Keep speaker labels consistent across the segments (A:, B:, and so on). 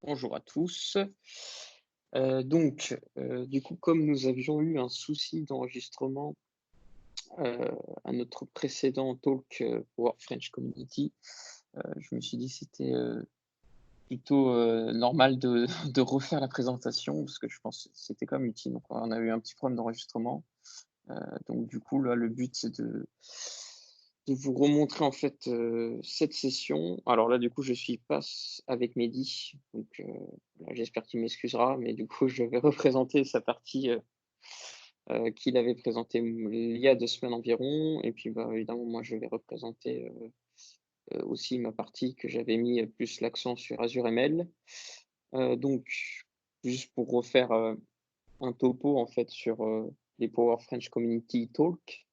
A: Bonjour à tous. Du coup, comme nous avions eu un souci d'enregistrement à notre précédent talk Power French Community, je me suis dit que c'était plutôt normal de, de refaire la présentation parce que je pense que c'était quand même utile. Donc, on a eu un petit problème d'enregistrement. Donc, du coup, là, le but, c'est de vous remontrer en fait cette session. Alors là, du coup, je suis pas avec Mehdi, donc là, j'espère qu'il m'excusera, mais du coup, je vais représenter sa partie qu'il avait présentée il y a 2 semaines environ. Et puis, bah, évidemment, moi, je vais représenter aussi ma partie que j'avais mis plus l'accent sur Azure ML. Donc, juste pour refaire un topo en fait sur les Power French Community Talk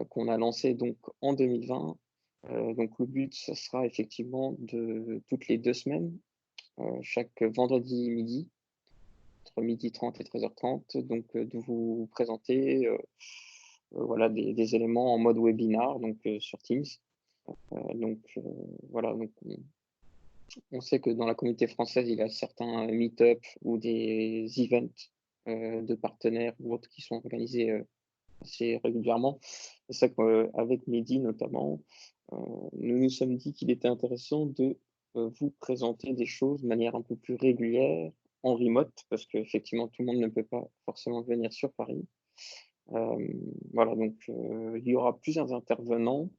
A: qu'on a lancé donc en 2020. Donc le but, ça sera effectivement de toutes les 2 semaines, chaque vendredi midi, entre 12h30 et 13h30, donc de vous présenter voilà, des éléments en mode webinar donc, sur Teams. Donc voilà, donc on sait que dans la communauté française, il y a certains meet-up ou des events de partenaires ou autres qui sont organisés assez régulièrement. C'est ça qu'avec Mehdi notamment, nous nous sommes dit qu'il était intéressant de vous présenter des choses de manière un peu plus régulière en remote, parce qu'effectivement, tout le monde ne peut pas forcément venir sur Paris. Voilà, donc il y aura plusieurs intervenants,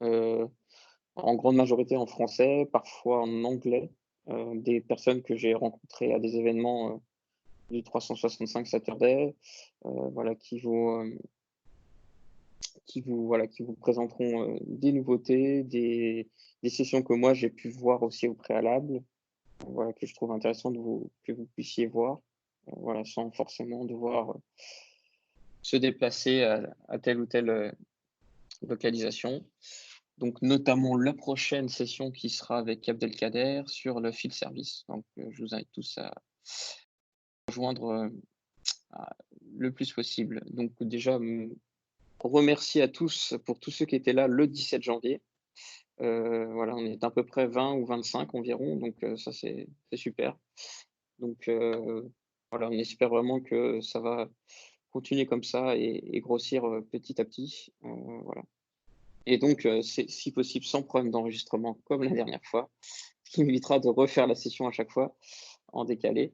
A: euh, en grande majorité en français, parfois en anglais, des personnes que j'ai rencontrées à des événements du 365 Saturday, voilà, qui vous présenteront des nouveautés, des sessions que moi j'ai pu voir aussi au préalable, voilà, que je trouve intéressant que vous puissiez voir, voilà, sans forcément devoir se déplacer à telle ou telle localisation. Donc, notamment la prochaine session qui sera avec Abdelkader sur le field service. Donc, je vous invite tous à rejoindre le plus possible. Donc, déjà, remercie à tous pour tous ceux qui étaient là le 17 janvier. Voilà, on est à peu près 20 ou 25 environ, donc ça c'est super. Donc voilà, on espère vraiment que ça va continuer comme ça et grossir petit à petit. Voilà. Et donc, c'est si possible sans problème d'enregistrement comme la dernière fois, ce qui m'évitera de refaire la session à chaque fois en décalé.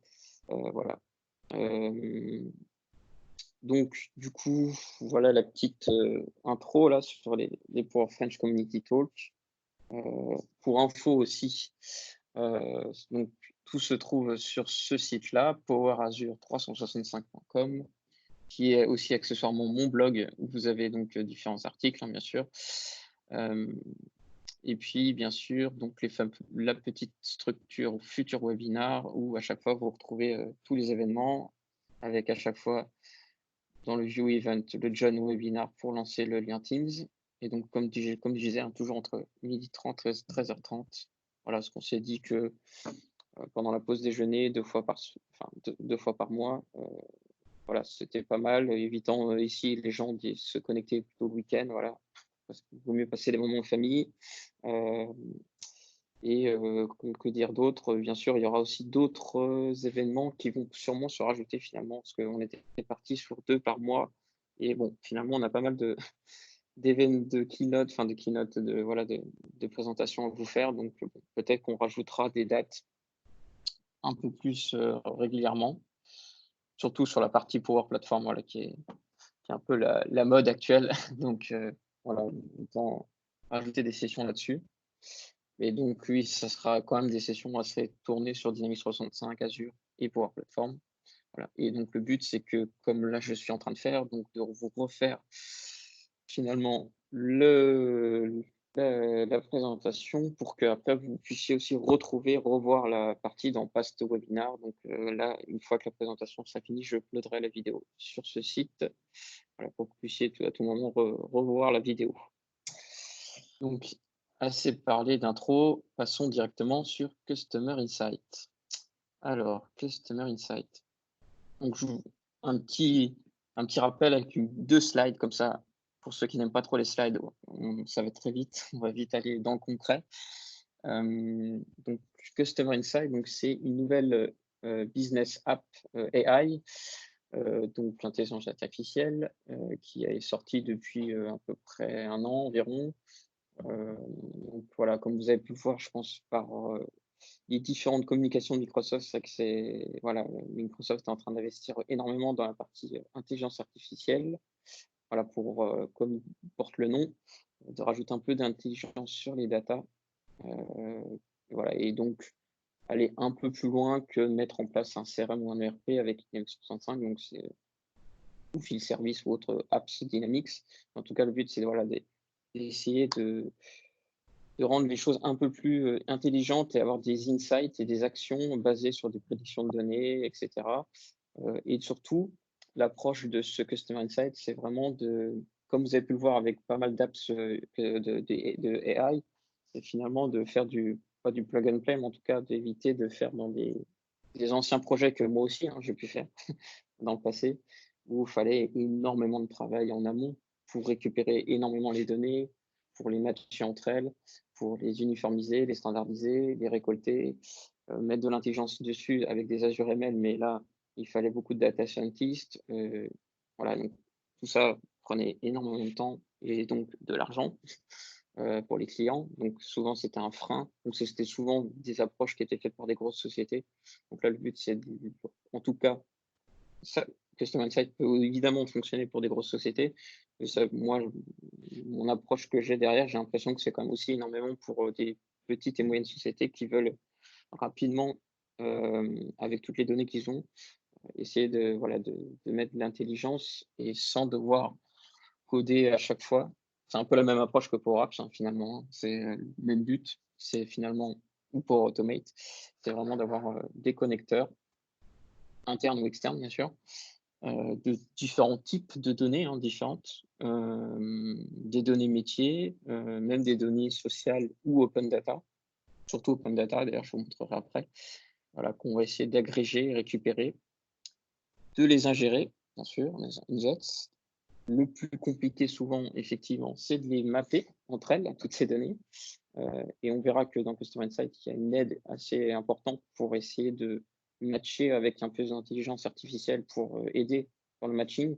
A: Voilà. Donc, du coup, voilà la petite intro là sur les Power French Community Talk. Pour info aussi, donc tout se trouve sur ce site-là, powerazure365.com, qui est aussi accessoirement mon blog où vous avez donc différents articles, hein, bien sûr. Et puis, bien sûr, donc la petite structure futur webinar où à chaque fois vous retrouvez tous les événements avec à chaque fois dans le View Event le John Webinar pour lancer le lien Teams. Et donc, comme je disais, hein, toujours entre 12h30 et 13h30. Voilà, ce qu'on s'est dit que pendant la pause déjeuner, 2 fois par mois, voilà, c'était pas mal, évitant ici les gens de se connecter plutôt le week-end, voilà, parce qu'il vaut mieux passer des moments en famille. Euh, et que dire d'autre? Bien sûr, il y aura aussi d'autres événements qui vont sûrement se rajouter finalement, parce qu'on était parti sur 2 par mois. Et bon, finalement, on a pas mal d'événements de keynote, enfin de keynote, voilà, de présentations à vous faire. Donc, bon, peut-être qu'on rajoutera des dates un peu plus régulièrement, surtout sur la partie Power Platform, voilà, qui est un peu la mode actuelle. Donc, voilà, autant rajouter des sessions là-dessus. Et donc, oui, ça sera quand même des sessions assez tournées sur Dynamics 365, Azure et Power Platform. Voilà. Et donc, le but, c'est que, comme là, je suis en train de faire, donc de vous refaire finalement la présentation pour qu'après, vous puissiez aussi revoir la partie dans Past Webinar. Donc là, une fois que la présentation sera finie, je uploaderai la vidéo sur ce site, voilà, pour que vous puissiez à tout moment revoir la vidéo. Donc, assez parlé d'intro, passons directement sur Customer Insight. Alors, Customer Insight. Donc, un petit, un petit rappel avec 2 slides comme ça. Pour ceux qui n'aiment pas trop les slides, ça va très vite. On va vite aller dans le concret. Donc, Customer Insight, donc c'est une nouvelle business app AI, donc l'intelligence artificielle, qui est sortie depuis à peu près un an environ. Donc voilà, comme vous avez pu le voir, je pense, par les différentes communications de Microsoft, c'est que voilà, Microsoft est en train d'investir énormément dans la partie intelligence artificielle. Voilà, comme porte le nom, de rajouter un peu d'intelligence sur les datas. Voilà, et donc aller un peu plus loin que mettre en place un CRM ou un ERP avec Dynamics 365, donc c'est ou Field Service ou autre apps Dynamics. En tout cas, le but, c'est voilà, d'essayer de rendre les choses un peu plus intelligentes et avoir des insights et des actions basées sur des prédictions de données, etc. Et surtout, l'approche de ce Customer Insight, c'est vraiment comme vous avez pu le voir avec pas mal d'apps de AI, c'est finalement de faire pas du plug and play, mais en tout cas d'éviter de faire dans des anciens projets que moi aussi j'ai pu faire dans le passé, où il fallait énormément de travail en amont pour récupérer énormément les données, pour les matcher entre elles, pour les uniformiser, les standardiser, les récolter, mettre de l'intelligence dessus avec des Azure ML, mais là, il fallait beaucoup de data scientists. Voilà, donc tout ça prenait énormément de temps et donc de l'argent pour les clients. Donc souvent, c'était un frein. Donc c'était souvent des approches qui étaient faites par des grosses sociétés. Donc là, le but, c'est en tout cas, ça, Custom Insight peut évidemment fonctionner pour des grosses sociétés. Mais ça, moi, mon approche que j'ai derrière, j'ai l'impression que c'est quand même aussi énormément pour des petites et moyennes sociétés qui veulent rapidement, avec toutes les données qu'ils ont, essayer voilà, de mettre de l'intelligence et sans devoir coder à chaque fois. C'est un peu la même approche que pour Apps, finalement, hein. C'est le même but. C'est finalement, ou pour Automate, c'est vraiment d'avoir des connecteurs, internes ou externes, bien sûr, de différents types de données différentes, des données métiers, même des données sociales ou open data, surtout open data, d'ailleurs, je vous montrerai après, voilà, qu'on va essayer d'agréger, récupérer, de les ingérer, bien sûr, les injects. Le plus compliqué souvent, effectivement, c'est de les mapper entre elles, toutes ces données. Et on verra que dans Customer Insight, il y a une aide assez importante pour essayer de matcher avec un peu d'intelligence artificielle pour aider dans le matching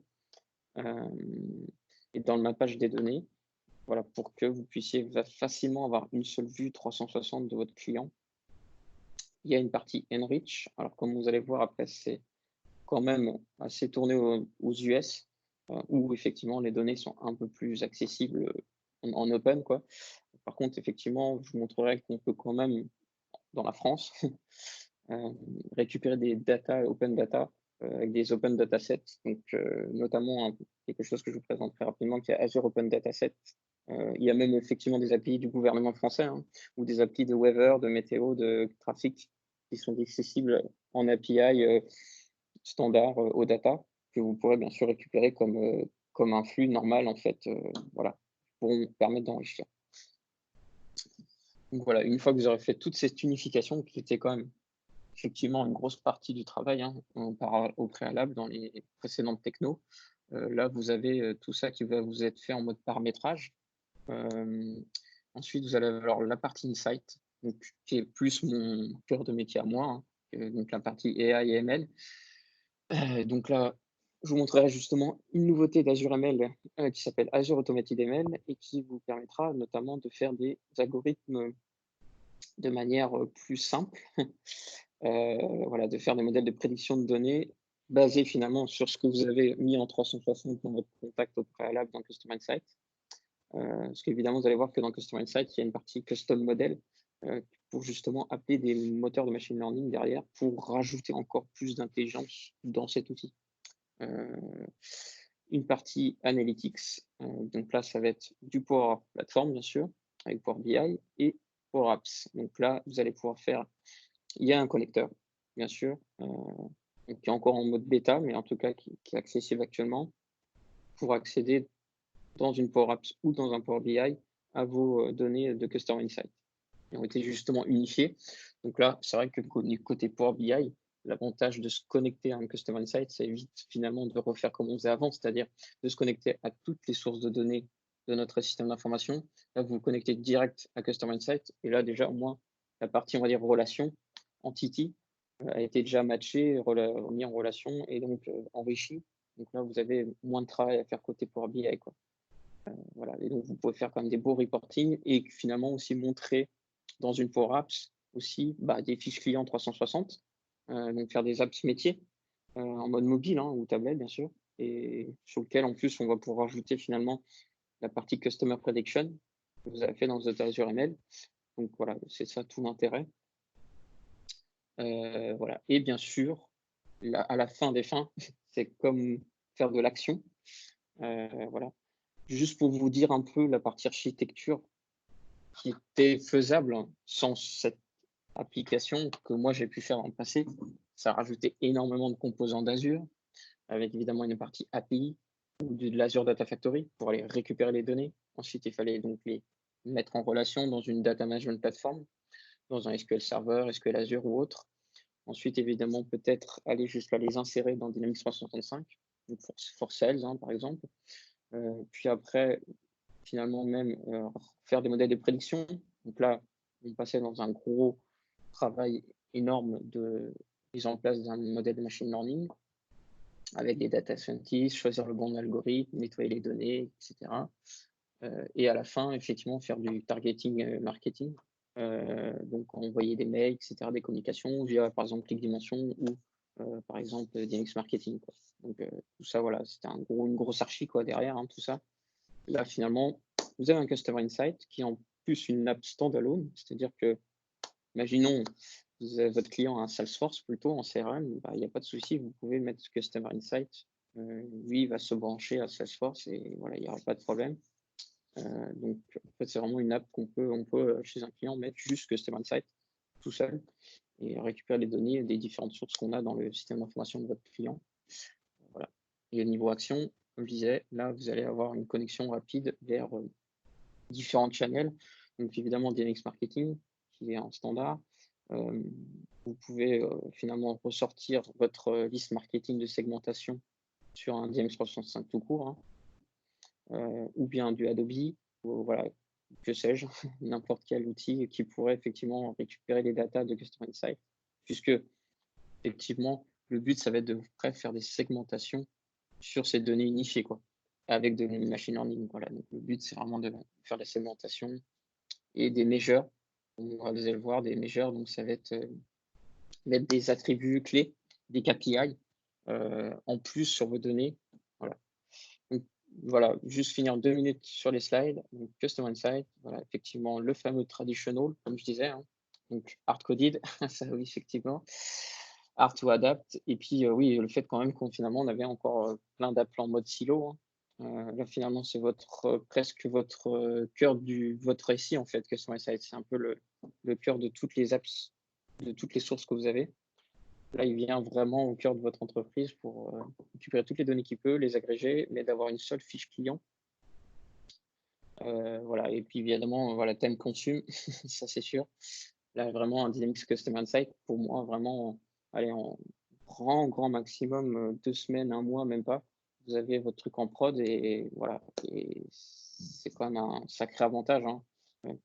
A: et dans le mappage des données. Voilà, pour que vous puissiez facilement avoir une seule vue 360 de votre client. Il y a une partie Enrich. Alors, comme vous allez voir après, c'est quand même assez tourné aux US, où effectivement les données sont un peu plus accessibles en open, quoi. Par contre, effectivement, je vous montrerai qu'on peut quand même, dans la France, récupérer des data, open data, avec des open datasets. Donc, notamment quelque chose que je vous présente très rapidement, qui est Azure Open Dataset. Il y a même effectivement des API du gouvernement français, ou des API de weather, de météo, de trafic, qui sont accessibles en API standard aux data, que vous pourrez bien sûr récupérer comme un flux normal, en fait, voilà, pour vous permettre d'enrichir. Donc voilà, une fois que vous aurez fait toute cette unification, qui était quand même effectivement une grosse partie du travail au préalable dans les précédentes technos, là vous avez tout ça qui va vous être fait en mode paramétrage. Ensuite, vous allez avoir la partie Insight, donc, qui est plus mon cœur de métier à moi, donc la partie AI et ML. Donc là, je vous montrerai justement une nouveauté d'Azure ML qui s'appelle Azure Automated ML et qui vous permettra notamment de faire des algorithmes de manière plus simple, voilà, de faire des modèles de prédiction de données basés finalement sur ce que vous avez mis en 360 dans votre contact au préalable dans Custom Insight. Parce qu'évidemment, vous allez voir que dans Custom Insight, il y a une partie custom model pour justement appeler des moteurs de machine learning derrière pour rajouter encore plus d'intelligence dans cet outil. Une partie analytics, donc là, ça va être du Power Platform, bien sûr, avec Power BI et Power Apps. Donc là, vous allez pouvoir faire, il y a un connecteur, bien sûr, qui est encore en mode bêta, mais en tout cas qui est accessible actuellement pour accéder dans une Power Apps ou dans un Power BI à vos données de Customer Insight. Ils ont été justement unifiés. Donc là, c'est vrai que côté Power BI, l'avantage de se connecter à un Customer Insight, ça évite finalement de refaire comme on faisait avant, c'est-à-dire de se connecter à toutes les sources de données de notre système d'information. Là, vous vous connectez direct à Customer Insight et là, déjà, au moins, la partie, on va dire, relation, entity, a été déjà matchée, mis en relation et donc enrichie. Donc là, vous avez moins de travail à faire côté Power BI, quoi. Voilà, et donc vous pouvez faire quand même des beaux reporting et finalement aussi montrer dans une Power Apps aussi des fiches clients 360, donc faire des apps métiers en mode mobile ou tablette bien sûr, et sur lequel en plus on va pouvoir rajouter finalement la partie Customer Prediction que vous avez fait dans votre Azure ML. Donc voilà, c'est ça tout l'intérêt. Voilà, et bien sûr, à la fin des fins, c'est comme faire de l'action. Voilà. Juste pour vous dire un peu la partie architecture qui était faisable sans cette application que moi j'ai pu faire dans le passé. Ça a rajouté énormément de composants d'Azure, avec évidemment une partie API ou de l'Azure Data Factory pour aller récupérer les données. Ensuite, il fallait donc les mettre en relation dans une data management platform, dans un SQL Server, SQL Azure ou autre. Ensuite, évidemment, peut-être aller jusqu'à les insérer dans Dynamics 365, donc for Sales, par exemple. Puis après, finalement, même faire des modèles de prédiction. Donc là, on passait dans un gros travail énorme de mise en place d'un modèle de machine learning avec des data scientists, choisir le bon algorithme, nettoyer les données, etc. Et à la fin, effectivement, faire du targeting marketing. Donc, envoyer des mails, etc., des communications via, par exemple, ClickDimension ou, par exemple, DMX Marketing, quoi. Donc, tout ça, voilà, c'était une grosse archi quoi, derrière, tout ça. Là, finalement, vous avez un Customer Insight qui est en plus une app standalone, c'est-à-dire que, imaginons, vous avez votre client à Salesforce plutôt en CRM, il n'y a pas de souci, vous pouvez mettre Customer Insight. Lui, il va se brancher à Salesforce et voilà, il n'y aura pas de problème. Donc, en fait, c'est vraiment une app on peut, chez un client, mettre juste Customer Insight tout seul et récupérer les données des différentes sources qu'on a dans le système d'information de votre client. Voilà. Et au niveau action, comme je disais, là, vous allez avoir une connexion rapide vers différents channels. Donc, évidemment, DNX Marketing, qui est en standard. Vous pouvez finalement ressortir votre liste marketing de segmentation sur un DMX 365 tout court, ou bien du Adobe, ou voilà, que sais-je, n'importe quel outil qui pourrait effectivement récupérer les datas de Customer Insight, puisque effectivement, le but, ça va être de faire des segmentations sur ces données unifiées, quoi, avec de la machine learning. Voilà. Donc, le but, c'est vraiment de faire des segmentations et des measures. Vous allez le voir, des measures, donc ça va être mettre des attributs clés, des KPI en plus sur vos données. Voilà. Donc, voilà, juste finir 2 minutes sur les slides. Donc, Custom Insight, voilà, effectivement, le fameux traditional, comme je disais. Donc, hard-coded, ça oui, effectivement. Hard to adapt. Et puis, oui, le fait quand même qu'on finalement, on avait encore plein d'apps en mode silo. Là, finalement, c'est presque votre cœur votre récit, en fait, Custom Insight. C'est un peu le cœur de toutes les apps, de toutes les sources que vous avez. Là, il vient vraiment au cœur de votre entreprise pour récupérer toutes les données qu'il peut, les agréger, mais d'avoir une seule fiche client. Voilà. Et puis évidemment, voilà, thème consume, ça c'est sûr. Là, vraiment, un Dynamics Customer Insight, pour moi, vraiment, allez, en grand maximum, 2 semaines, 1 mois, même pas. Vous avez votre truc en prod et voilà. Et c'est quand même un sacré avantage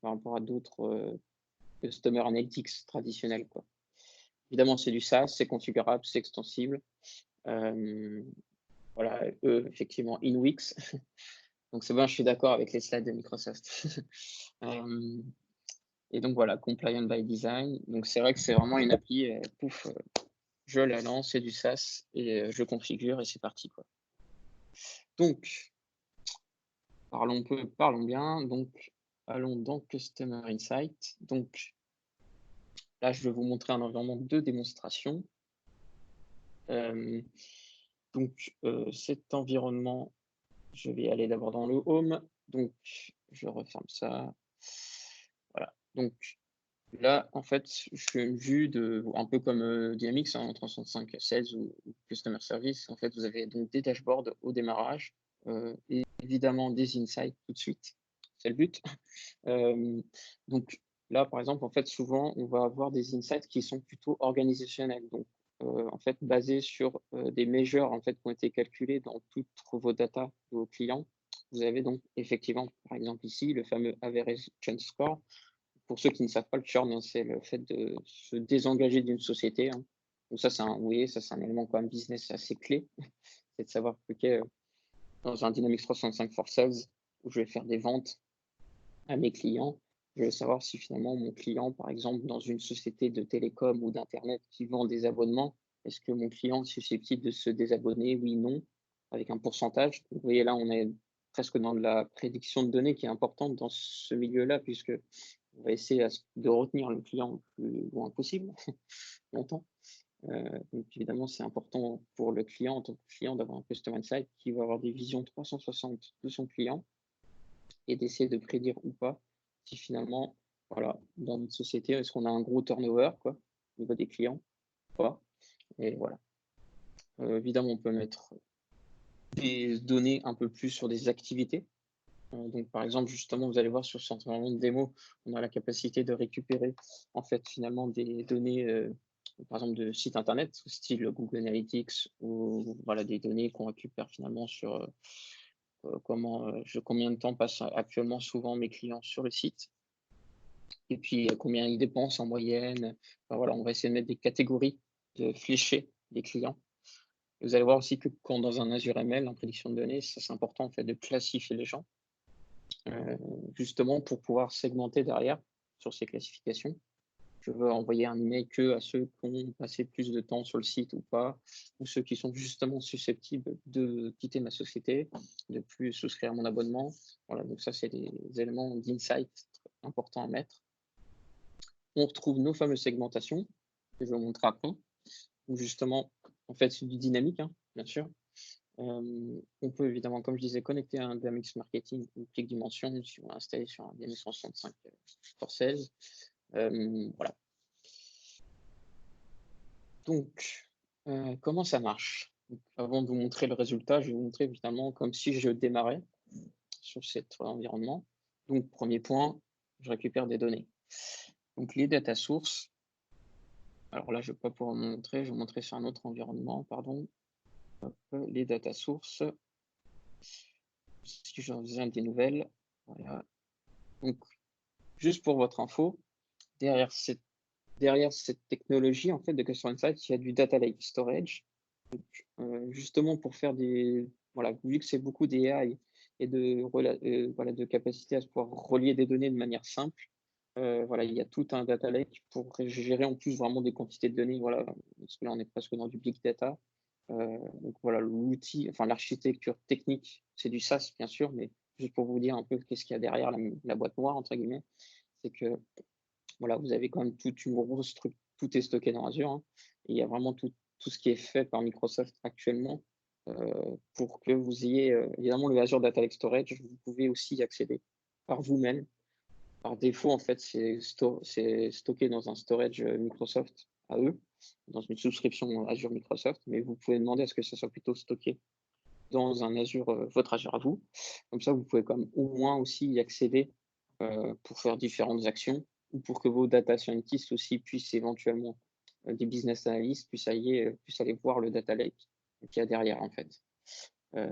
A: par rapport à d'autres Customer Analytics traditionnels, quoi. Évidemment, c'est du SaaS, c'est configurable, c'est extensible. Voilà, eux, effectivement, in Wix. Donc c'est bon, je suis d'accord avec les slides de Microsoft. Et donc voilà, compliant by design. Donc c'est vrai que c'est vraiment une appli, pouf, je la lance, c'est du SaaS et je configure et c'est parti, quoi. Donc, parlons bien. Donc, allons dans Customer Insight. Donc, là, je vais vous montrer un environnement de démonstration. Donc, cet environnement, je vais aller d'abord dans le Home. Donc, je referme ça. Voilà. Donc, là, en fait, je fais une vue un peu comme Dynamics, 365 Sales ou Customer Service. En fait, vous avez donc des dashboards au démarrage et évidemment des insights tout de suite. C'est le but. Donc, là, par exemple, en fait, souvent, on va avoir des insights qui sont plutôt organisationnels. Donc, en fait, basés sur des measures en fait, qui ont été calculées dans toutes vos datas de vos clients. vous avez donc effectivement, par exemple ici, le fameux average churn score. Pour ceux qui ne savent pas, le churn, hein, c'est le fait de se désengager d'une société, hein. Donc ça, vous voyez, ça, c'est un élément quand même business assez clé. C'est de savoir que, OK, dans un Dynamics 365 for Sales, où je vais faire des ventes à mes clients, je vais savoir si finalement mon client, par exemple, dans une société de télécom ou d'internet qui vend des abonnements, est-ce que mon client est susceptible de se désabonner? Oui, non, avec un pourcentage. Vous voyez, là, on est presque dans de la prédiction de données qui est importante dans ce milieu-là, puisque on va essayer de retenir le client le plus loin possible, longtemps. Donc évidemment, c'est important pour le client, en tant que client, d'avoir un Customer Insight qui va avoir des visions 360 de son client et d'essayer de prédire ou pas si finalement, voilà, dans notre société, est-ce qu'on a un gros turnover, quoi, au niveau des clients, ou pas. Et voilà. Évidemment, on peut mettre des données un peu plus sur des activités. Donc, par exemple, justement, vous allez voir sur ce environnement de démo, on a la capacité de récupérer, en fait, finalement, des données, par exemple, de sites internet, style Google Analytics, ou voilà, des données qu'on récupère finalement sur combien de temps passent actuellement souvent mes clients sur le site, et puis combien ils dépensent en moyenne. Enfin, voilà, on va essayer de mettre des catégories, de flécher les clients. Et vous allez voir aussi que quand dans un Azure ML, en prédiction de données, ça c'est important en fait de classifier les gens, justement pour pouvoir segmenter derrière sur ces classifications. Je veux envoyer un email que à ceux qui ont passé plus de temps sur le site ou pas, ou ceux qui sont justement susceptibles de quitter ma société, de plus souscrire à mon abonnement. Voilà, donc ça, c'est des éléments d'insight importants à mettre. On retrouve nos fameuses segmentations, que je vais vous montrer après, où justement, en fait, c'est du dynamique, hein, bien sûr. On peut évidemment, comme je disais, connecter à un Dynamics Marketing ou Click Dimension si on l'a installé sur un Dynamics 365 for Sales. Voilà. Donc, comment ça marche? Donc, avant de vous montrer le résultat, je vais vous montrer finalement comme si je démarrais sur cet environnement. Donc, premier point, je récupère des données. Donc, les data sources. Alors là, je ne vais pas pouvoir vous montrer, je vais vous montrer sur un autre environnement, pardon. Hop, les data sources. Si j'en faisais des nouvelles. Voilà. Donc, juste pour votre info, derrière cette technologie en fait de Customer Insights, il y a du data lake storage. Justement pour faire voilà, vu que c'est beaucoup d'AI et voilà, de capacité à se pouvoir relier des données de manière simple, voilà, il y a tout un data lake pour gérer en plus vraiment des quantités de données, voilà, parce que là on est presque dans du big data. Donc voilà, l'outil, enfin l'architecture technique, c'est du SaaS bien sûr, mais juste pour vous dire un peu qu'est-ce qu'il y a derrière la boîte noire entre guillemets, c'est que voilà, vous avez quand même toute une grosse structure, tout est stocké dans Azure, hein, et il y a vraiment tout ce qui est fait par Microsoft actuellement, pour que vous ayez, évidemment le Azure Data Lake Storage, vous pouvez aussi y accéder par vous-même. Par défaut, en fait, c'est stocké dans un storage, Microsoft à eux, dans une souscription Azure Microsoft, mais vous pouvez demander à ce que ça soit plutôt stocké dans un Azure, votre Azure à vous. Comme ça, vous pouvez quand même au moins aussi y accéder, pour faire différentes actions ou pour que vos data scientists aussi puissent éventuellement, des business analysts puissent aller voir le data lake qu'il y a derrière en fait. Heu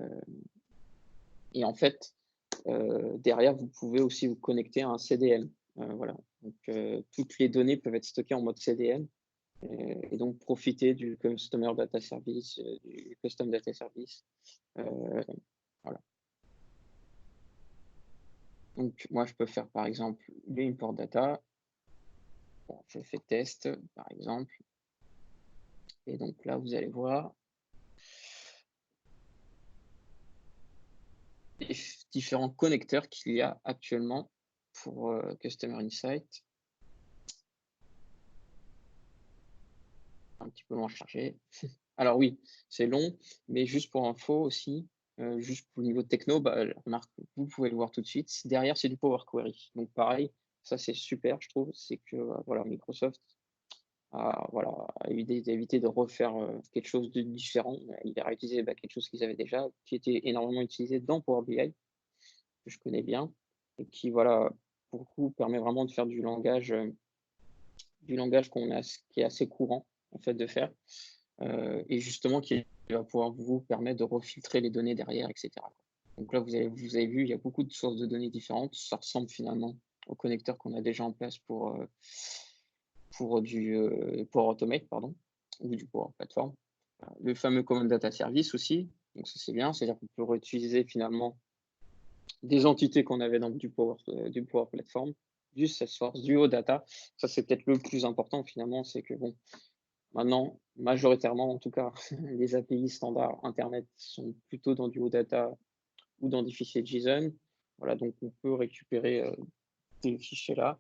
A: et en fait, derrière, vous pouvez aussi vous connecter à un CDN. Voilà, donc toutes les données peuvent être stockées en mode CDN, et donc profiter du Customer Data Service, du Custom Data Service. Heu, voilà. Donc moi, je peux faire par exemple du import data. Bon, je fais test, par exemple, et donc là, vous allez voir les différents connecteurs qu'il y a actuellement pour Customer Insight. Un petit peu moins chargé. Alors oui, c'est long, mais juste pour info aussi, juste pour le niveau techno, bah, remarque, vous pouvez le voir tout de suite. Derrière, c'est du Power Query. Donc pareil, ça c'est super, je trouve, c'est que voilà, Microsoft a évité de refaire quelque chose de différent. Il a réutilisé quelque chose qu'ils avaient déjà, qui était énormément utilisé dans Power BI, que je connais bien, et qui, voilà, pour le coup, permet vraiment de faire du langage qui est assez courant en fait de faire. Et justement qui va pouvoir vous permettre de refiltrer les données derrière, et cetera. Donc là, vous avez vu, il y a beaucoup de sources de données différentes. Ça ressemble finalement au connecteur qu'on a déjà en place pour Power Automate, pardon, ou du Power Platform. Le fameux Common Data Service aussi, donc ça c'est bien, c'est-à-dire qu'on peut réutiliser finalement des entités qu'on avait dans du Power Platform, du Salesforce, du OData. Ça c'est peut-être le plus important finalement, c'est que bon, maintenant, majoritairement en tout cas, les API standards Internet sont plutôt dans du OData ou dans des fichiers JSON. Voilà, donc on peut récupérer des fichiers là.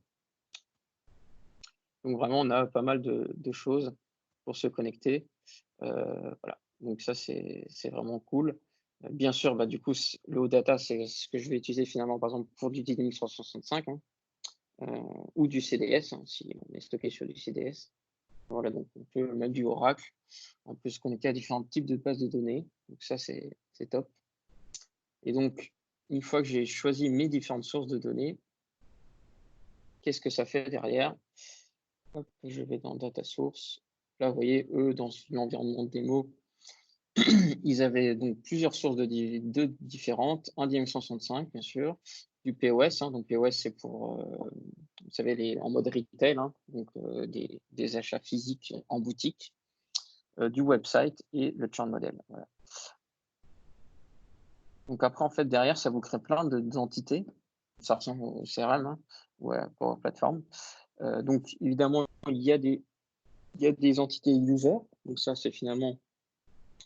A: Donc vraiment, on a pas mal de choses pour se connecter. Voilà, donc ça, c'est vraiment cool. Bien sûr, bah, du coup, le OData, c'est ce que je vais utiliser finalement, par exemple, pour du Dynamics 365 hein, ou du CDS, hein, si on est stocké sur du CDS. Voilà, donc on peut mettre du Oracle, on peut se connecter à différents types de bases de données. Donc ça, c'est top. Et donc, une fois que j'ai choisi mes différentes sources de données, qu'est-ce que ça fait derrière? Hop, je vais dans Data Source. Là, vous voyez, eux, dans l'environnement de démo, ils avaient donc plusieurs sources de différentes, un DM165 bien sûr, du POS, hein, donc POS c'est pour, vous savez, en mode retail, hein, donc des achats physiques en boutique, du website et le churn model. Voilà. Donc après, en fait, derrière, ça vous crée plein d'entités, ça ressemble au CRM, hein, ouais, pour plateforme. Donc évidemment, il y a des entités user, donc ça c'est finalement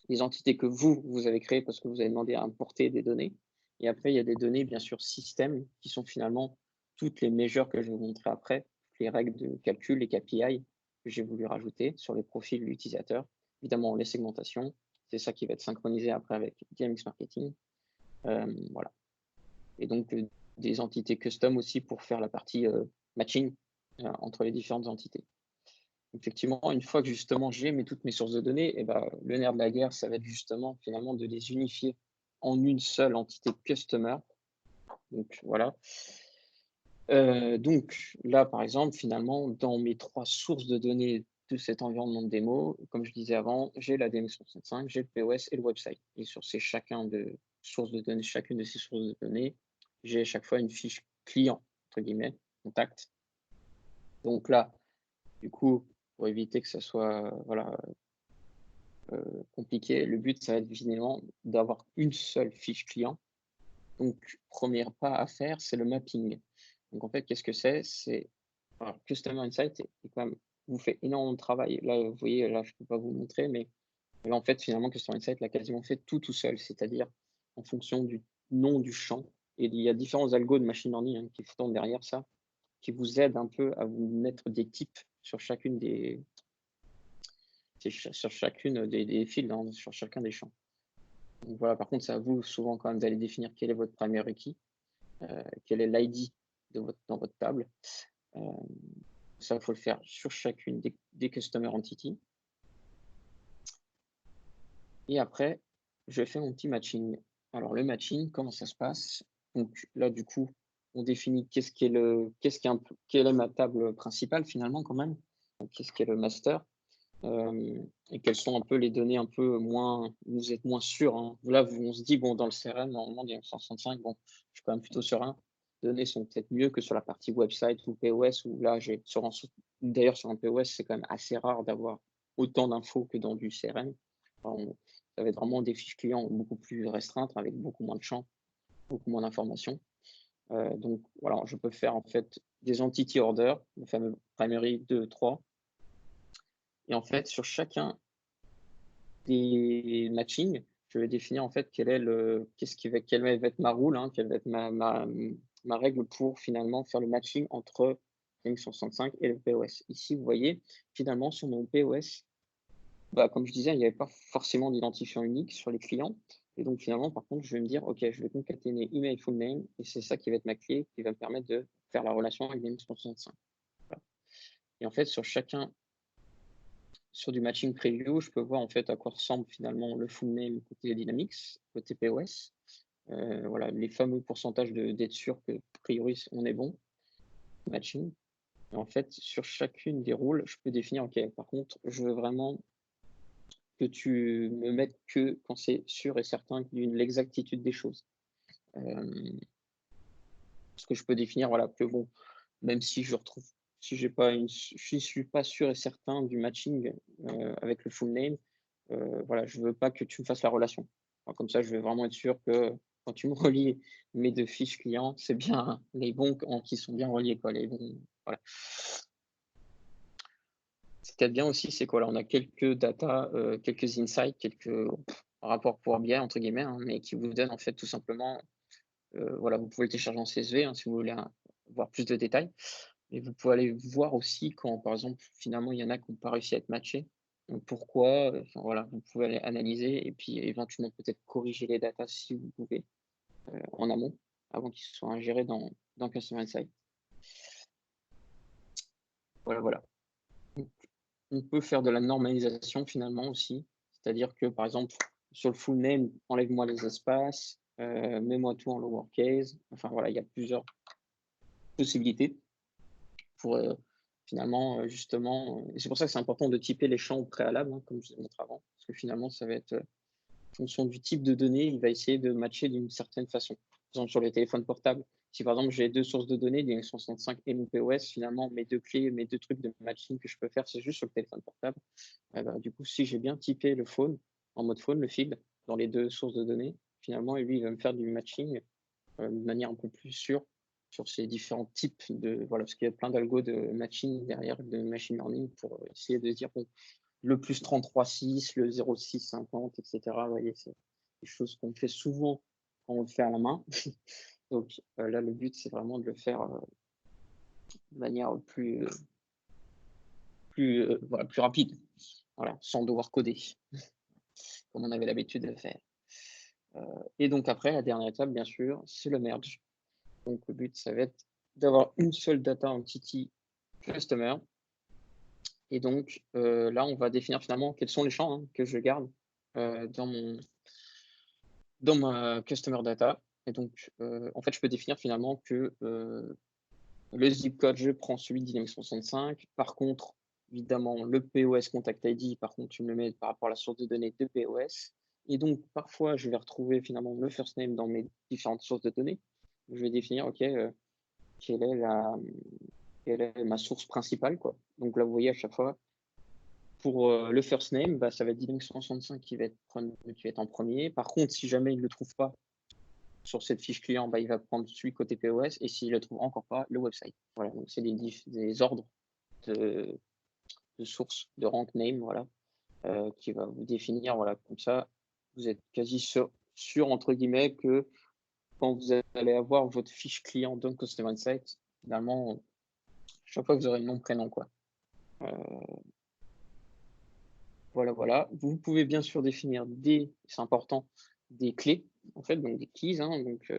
A: les entités que vous avez créées parce que vous avez demandé à importer des données. Et après, il y a des données, bien sûr, système, qui sont finalement toutes les mesures que je vais vous montrer après, toutes les règles de calcul, les KPI que j'ai voulu rajouter sur les profils de l'utilisateur. Évidemment, les segmentations, c'est ça qui va être synchronisé après avec DMX Marketing. Voilà. Et donc, des entités custom aussi pour faire la partie matching entre les différentes entités. Effectivement, une fois que justement j'ai toutes mes sources de données, et ben, le nerf de la guerre, ça va être justement finalement de les unifier en une seule entité customer. Donc voilà. Donc là, par exemple, finalement, dans mes 3 sources de données de cet environnement de démo, comme je disais avant, j'ai la DM365, j'ai le POS et le website. Et sur chacune de ces sources de données, j'ai à chaque fois une fiche client, entre guillemets, contact. Donc là, du coup, pour éviter que ça soit voilà, compliqué, le but, ça va être finalement d'avoir une seule fiche client. Donc, premier pas à faire, c'est le mapping. Donc, en fait, qu'est-ce que c'est? Alors, Customer Insight est quand même, vous fait énormément de travail. Là, vous voyez, là, je ne peux pas vous montrer, mais là, en fait, finalement, Customer Insight l'a quasiment fait tout seul, c'est-à-dire en fonction du nom du champ. Et il y a différents algos de machine learning qui tournent derrière ça, qui vous aident un peu à vous mettre des types sur chacune sur chacune des fields, hein, sur chacun des champs. Donc voilà, par contre, c'est à vous souvent quand même d'aller définir quel est votre primary key, quel est l'ID dans votre table. Euh, Ça, il faut le faire sur chacune des customer entities. Et après, je fais mon petit matching. Alors le matching, comment ça se passe? Donc là, du coup, on définit quelle est ma table principale finalement quand même. Donc, qu'est-ce qu'est le master? Et quelles sont un peu les données un peu moins, vous êtes moins sûr. Hein. Là, on se dit, bon, dans le CRM, normalement, il y a 165, bon, je suis quand même plutôt serein. Les données sont peut-être mieux que sur la partie website ou POS, où là, d'ailleurs, sur un POS, c'est quand même assez rare d'avoir autant d'infos que dans du CRM. Ça va être vraiment des fiches clients beaucoup plus restreintes, avec beaucoup moins de champs, beaucoup moins d'informations. Donc, voilà, je peux faire en fait des entity orders, le fameux primary 2, 3. Et en fait, sur chacun des matchings, je vais définir en fait quelle va être ma rule, hein, quelle va être ma règle pour finalement faire le matching entre Dynamics 365 et le POS. Ici, vous voyez, finalement, sur mon POS, bah, comme je disais, il n'y avait pas forcément d'identifiant unique sur les clients. Et donc, finalement, par contre, je vais me dire, OK, je vais concaténer email, full name, et c'est ça qui va être ma clé, qui va me permettre de faire la relation avec Dynamics 365. Voilà. Et en fait, sur du matching preview, je peux voir en fait à quoi ressemble finalement le full name côté Dynamics, côté POS. Voilà, les fameux pourcentages d'être sûr que, a priori, on est bon, matching. Et en fait, sur chacune des rôles, je peux définir, OK, par contre, je veux vraiment que tu me mettes que quand c'est sûr et certain d'une l'exactitude des choses. Parce que je peux définir, voilà, que bon, même si j'ai pas je suis pas sûr et certain du matching avec le full name, voilà, je veux pas que tu me fasses la relation. Enfin, comme ça, je veux vraiment être sûr que quand tu me relis mes 2 fiches clients, c'est bien les bons qui sont bien reliés, quoi, les bons, voilà. Ce qu'il y a de bien aussi, c'est qu'on on a quelques data, quelques insights, quelques rapports Power BI entre guillemets, hein, mais qui vous donnent en fait tout simplement, voilà, vous pouvez le télécharger en CSV, hein, si vous voulez avoir plus de détails. Et vous pouvez aller voir aussi quand, par exemple, finalement, il y en a qui n'ont pas réussi à être matchés. Donc pourquoi? Enfin voilà, vous pouvez aller analyser et puis éventuellement peut-être corriger les datas si vous pouvez, en amont, avant qu'ils soient ingérés dans Customer Insight. Voilà, voilà. Donc on peut faire de la normalisation finalement aussi. C'est-à-dire que, par exemple, sur le full name, enlève-moi les espaces, mets-moi tout en lowercase. Enfin voilà, il y a plusieurs possibilités pour, finalement, justement, et c'est pour ça que c'est important de typer les champs au préalable, hein, comme je l'ai montré avant. Parce que finalement, ça va être, en fonction du type de données, il va essayer de matcher d'une certaine façon. Par exemple, sur les téléphones portables, si par exemple j'ai 2 sources de données, Dynamics 365 et mon POS, finalement, mes 2 clés, mes 2 trucs de matching que je peux faire, c'est juste sur le téléphone portable. Et bah, du coup, si j'ai bien typé le phone, en mode phone, le field, dans les 2 sources de données, finalement, lui, il va me faire du matching de manière un peu plus sûre sur ces différents types de, voilà, parce qu'il y a plein d'algos de matching derrière, de machine learning pour essayer de dire, bon, le plus 33,6, le 0,650, etc. Vous voyez, c'est des choses qu'on fait souvent quand on le fait à la main. Donc là, le but, c'est vraiment de le faire de manière voilà, plus rapide, voilà, sans devoir coder, comme on avait l'habitude de le faire. Et donc après, la dernière étape, bien sûr, c'est le merge. Donc le but, ça va être d'avoir une seule data entity customer. Et donc là, on va définir finalement quels sont les champs hein, que je garde dans ma customer data. Et donc, en fait, je peux définir finalement que le zip code, je prends celui de Dynamics 365. Par contre, évidemment, le POS Contact ID, par contre, tu me le mets par rapport à la source de données de POS. Et donc, parfois, je vais retrouver finalement le first name dans mes différentes sources de données. Je vais définir, OK, quelle est quelle est ma source principale, quoi. Donc là, vous voyez, à chaque fois, pour le first name, bah, ça va être Dynamics 365 qui va être en premier. Par contre, si jamais il ne le trouve pas sur cette fiche client, bah, il va prendre celui côté POS et s'il ne le trouve encore pas, le website. Voilà, donc c'est des ordres de, sources, de rank name, voilà, qui va vous définir, voilà, comme ça, vous êtes quasi sûr entre guillemets, que quand vous allez avoir votre fiche client dans Customer Insight, finalement, chaque fois que vous aurez le nom, prénom, quoi. Voilà, voilà. Vous pouvez bien sûr définir c'est important, des clés, en fait, donc des keys, hein, donc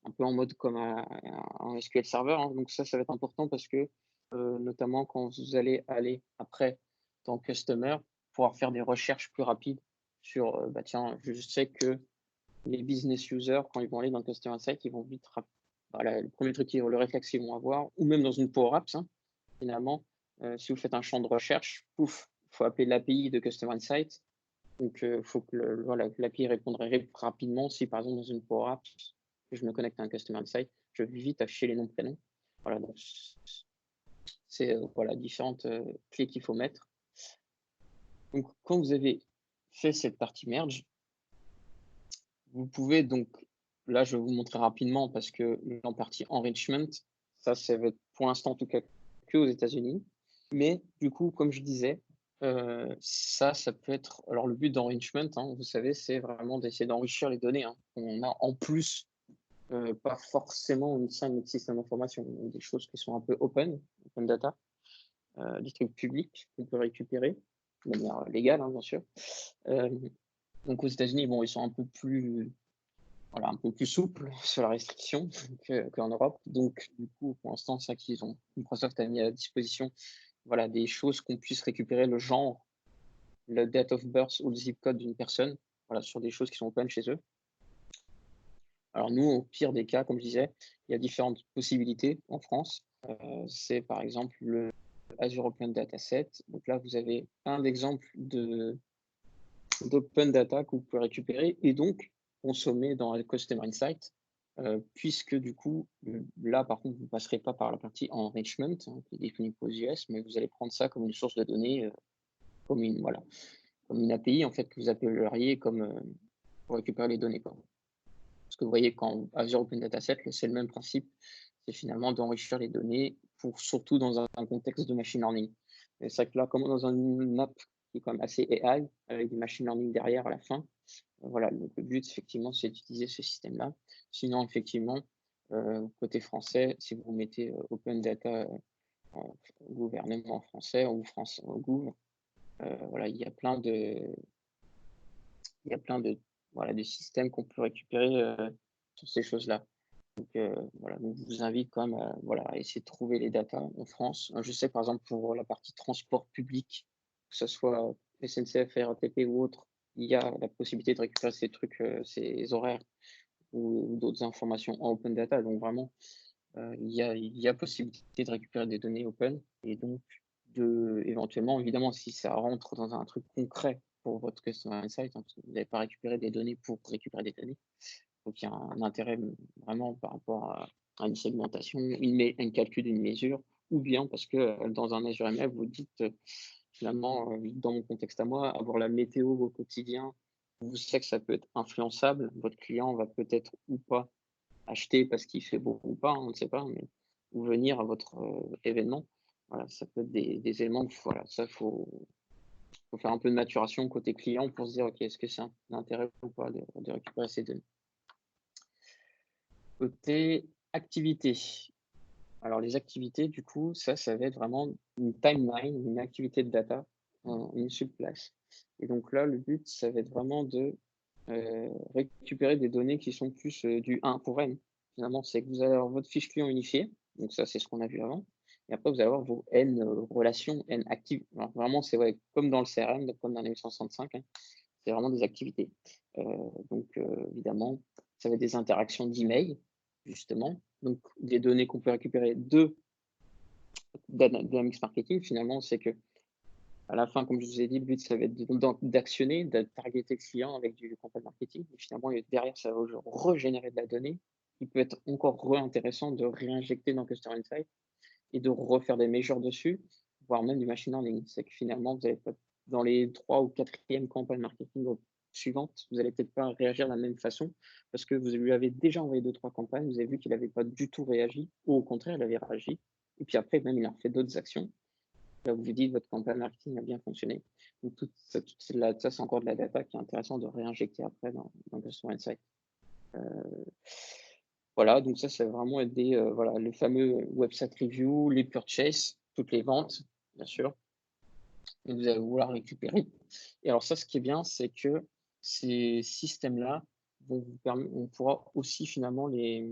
A: un peu en mode comme un SQL Server, hein. Donc ça va être important parce que, notamment quand vous allez aller après dans Customer, pouvoir faire des recherches plus rapides sur, bah, tiens, je sais que les business users, quand ils vont aller dans Customer Insight, ils vont vite voilà, le premier truc le réflexe qu'ils vont avoir, ou même dans une Power Apps, hein, finalement, si vous faites un champ de recherche, pouf, il faut appeler l'API de Customer Insight. Donc, il faut que voilà, l'API répondrait rapidement. Si par exemple, dans une Power App, je me connecte à un Customer Insight, je vais vite afficher les noms, prénoms. Voilà, donc c'est voilà, différentes clés qu'il faut mettre. Donc, quand vous avez fait cette partie merge, vous pouvez donc, là, je vais vous montrer rapidement parce que en partie enrichment, ça va être pour l'instant en tout cas que aux États-Unis. Mais du coup, comme je disais, ça peut être. Alors, le but d'enrichment, hein, vous savez, c'est vraiment d'essayer d'enrichir les données hein, qu'on a en plus, pas forcément une sein de notre système d'information, des choses qui sont un peu open data, des trucs publics qu'on peut récupérer de manière légale, hein, bien sûr. Donc, aux États-Unis, bon, ils sont un peu plus voilà, un peu plus souple sur la restriction qu'en Europe. Donc, du coup, pour l'instant, c'est ça qu'ils ont. Microsoft a mis à disposition voilà, des choses qu'on puisse récupérer le genre, le date of birth ou le zip code d'une personne, voilà, sur des choses qui sont open chez eux. Alors nous, au pire des cas, comme je disais, il y a différentes possibilités en France. C'est par exemple le Azure Open Dataset. Donc là, vous avez un exemple d'open data que vous pouvez récupérer et donc consommer dans le Customer Insight. puisque du coup, là, par contre, vous ne passerez pas par la partie enrichment, hein, qui est disponible aux US, mais vous allez prendre ça comme une source de données, comme une, voilà, comme une API, en fait, que vous appelleriez comme pour récupérer les données, quoi. Parce que vous voyez, quand Azure Open Dataset, c'est le même principe, c'est finalement d'enrichir les données, pour, surtout dans un contexte de machine learning. Et c'est vrai que là, comme dans une app qui est quand même assez AI, avec du machine learning derrière à la fin, voilà, donc le but, effectivement, c'est d'utiliser ce système-là. Sinon, effectivement, côté français, si vous mettez Open Data gouvernement français ou France Gouv, voilà, il y a plein de, voilà, de systèmes qu'on peut récupérer sur ces choses-là. Donc, voilà, donc je vous invite quand même à, voilà, à essayer de trouver les datas en France. Je sais, par exemple, pour la partie transport public, que ce soit SNCF, RATP ou autre, il y a la possibilité de récupérer ces trucs, ces horaires ou d'autres informations en open data. Donc, vraiment, il y a possibilité de récupérer des données open et donc éventuellement, évidemment, si ça rentre dans un truc concret pour votre Customer Insight, hein, parce que vous n'avez pas récupéré des données pour récupérer des données, donc il y a un intérêt vraiment par rapport à une segmentation, un calcul d'une mesure, ou bien parce que dans un Azure ML, vous dites finalement, dans mon contexte à moi, avoir la météo au quotidien, vous savez que ça peut être influençable, votre client va peut-être ou pas acheter parce qu'il fait beau ou pas, hein, on ne sait pas, mais ou venir à votre événement. Voilà, ça peut être des éléments, voilà, ça faut faire un peu de maturation côté client pour se dire, ok, est-ce que c'est un intérêt ou pas de récupérer ces données. Côté activité. Alors les activités, du coup, ça va être vraiment une timeline, une activité de data en une seule place. Et donc là, le but, ça va être vraiment de récupérer des données qui sont plus du 1 pour N. Finalement, c'est que vous allez avoir votre fiche client unifiée. Donc ça, c'est ce qu'on a vu avant. Et après, vous allez avoir vos N relations, N actives. Alors vraiment, c'est ouais, comme dans le CRM, comme dans les 165, hein, c'est vraiment des activités. Donc évidemment, ça va être des interactions d'email, justement. Donc des données qu'on peut récupérer de Dynamics Marketing, finalement, c'est que à la fin, comme je vous ai dit, le but, ça va être d'actionner, de targeter le client avec du content marketing. Et finalement, derrière, ça va régénérer de la donnée qui peut être encore intéressant de réinjecter dans Customer Insight et de refaire des mesures dessus, voire même du machine learning. C'est que finalement, vous allez pas, dans les 3 ou 4e campagnes marketing suivantes, vous allez peut-être pas réagir de la même façon parce que vous lui avez déjà envoyé 2-3 campagnes, vous avez vu qu'il n'avait pas du tout réagi, ou au contraire, il avait réagi. Et puis après, même, il a fait d'autres actions. Là, vous vous dites votre campagne marketing a bien fonctionné. Donc, ça, c'est encore de la data qui est intéressant de réinjecter après dans Customer Insight. Voilà, donc ça va vraiment être voilà, les fameux website review, les purchases, toutes les ventes, bien sûr, et vous allez vouloir récupérer. Et alors ça, ce qui est bien, c'est que ces systèmes-là vont vous permettre, on pourra aussi finalement les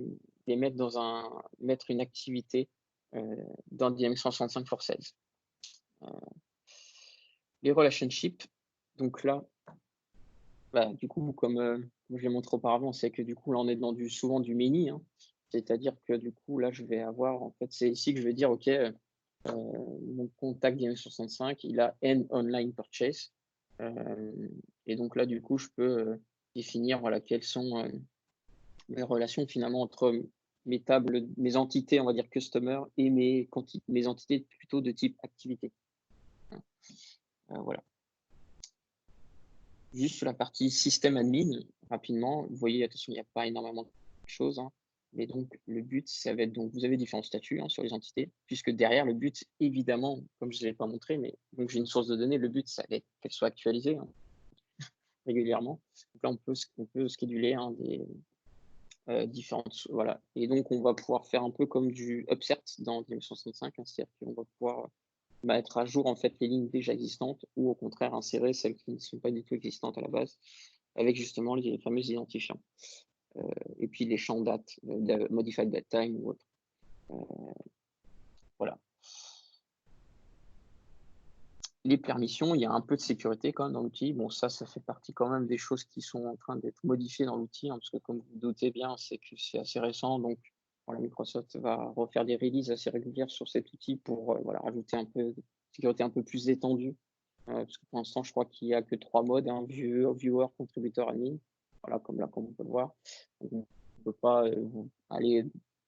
A: mettre mettre une activité dans Dynamics 365 for Sales. Les relationships, donc là, bah, du coup, comme je l'ai montré auparavant, c'est que du coup, là, on est dans souvent du mini, hein. C'est-à-dire que du coup, là, je vais avoir, en fait, c'est ici que je vais dire, OK, mon contact Dynamics 365, il a N online purchase. Et donc là, du coup, je peux définir, voilà, quelles sont mes relations finalement entre mes entités, on va dire customer, et mes entités plutôt de type activité. Voilà. Juste sur la partie système admin, rapidement, vous voyez, attention, il n'y a pas énormément de choses, hein, mais donc le but, ça va être, donc vous avez différents statuts hein, sur les entités, puisque derrière, le but, évidemment, comme je ne l'ai pas montré, mais donc j'ai une source de données, le but, ça va être qu'elle soit actualisée hein, régulièrement. Donc là, on peut scheduler hein, des différentes, voilà. Et donc, on va pouvoir faire un peu comme du upsert dans Dynamics 365, hein, c'est-à-dire qu'on va pouvoir mettre à jour en fait les lignes déjà existantes ou au contraire insérer celles qui ne sont pas du tout existantes à la base avec justement les fameux identifiants. Et puis les champs date, modified date time ou autre. Voilà. Les permissions, il y a un peu de sécurité quand même dans l'outil. Bon, ça fait partie quand même des choses qui sont en train d'être modifiées dans l'outil, hein, parce que comme vous vous doutez bien, c'est que c'est assez récent, donc voilà, Microsoft va refaire des releases assez régulières sur cet outil pour voilà, rajouter un peu de sécurité un peu plus étendue. Parce que pour l'instant, je crois qu'il n'y a que 3 modes, hein, viewer, contributeur, admin. Voilà, comme là, comme on peut le voir. Donc, peut pas aller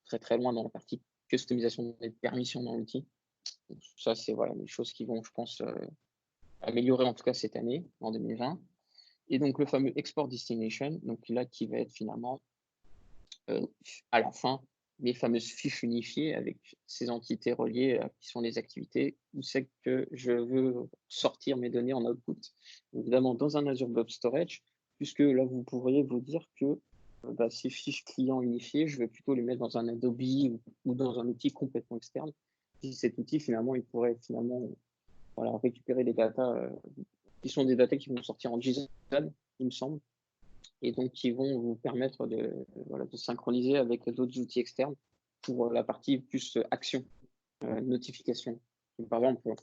A: très très loin dans la partie customisation des permissions dans l'outil. Donc ça, c'est voilà, des choses qui vont, je pense, améliorer en tout cas cette année, en 2020. Et donc le fameux export destination, donc là qui va être finalement à la fin les fameuses fiches unifiées avec ces entités reliées qui sont les activités, où c'est que je veux sortir mes données en output, évidemment dans un Azure Blob Storage, puisque là vous pourriez vous dire que ces fiches clients unifiées, je vais plutôt les mettre dans un Adobe ou dans un outil complètement externe. Si cet outil finalement, il pourrait finalement voilà, récupérer des datas qui sont des datas qui vont sortir en JSON, il me semble, et donc qui vont vous permettre voilà, de synchroniser avec d'autres outils externes pour la partie plus action, notification. Donc, par exemple,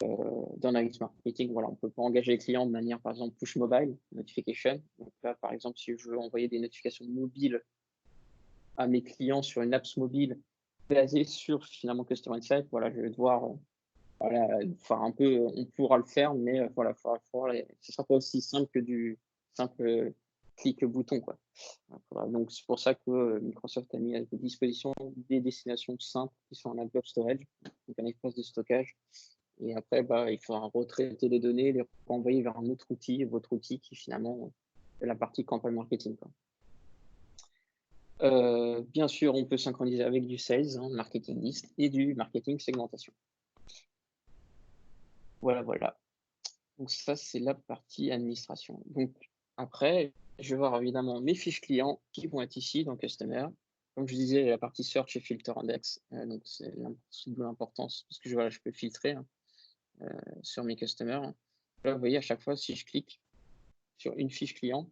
A: dans Dynamics Marketing, voilà, on peut pas engager les clients de manière, par exemple, push mobile, notification. Donc là, par exemple, si je veux envoyer des notifications mobiles à mes clients sur une apps mobile basée sur finalement Customer Insight, voilà, je vais devoir voilà, enfin un peu, on pourra le faire, mais voilà, ce sera pas aussi simple que du simple clic bouton, quoi. Voilà, donc c'est pour ça que Microsoft a mis à disposition des destinations simples qui sont un blob storage, donc un espace de stockage. Et après, bah, il faudra retraiter les données, les renvoyer vers un autre outil, votre outil qui finalement est la partie campagne marketing, quoi. Bien sûr, on peut synchroniser avec du sales, hein, marketing list, et du marketing segmentation. Voilà, voilà. Donc ça, c'est la partie administration. Donc après, je vais voir évidemment mes fiches clients qui vont être ici dans Customer. Comme je disais, la partie Search et Filter Index, donc c'est de l'importance parce que voilà, je peux filtrer hein, sur mes customers. Là, vous voyez, à chaque fois, si je clique sur une fiche client,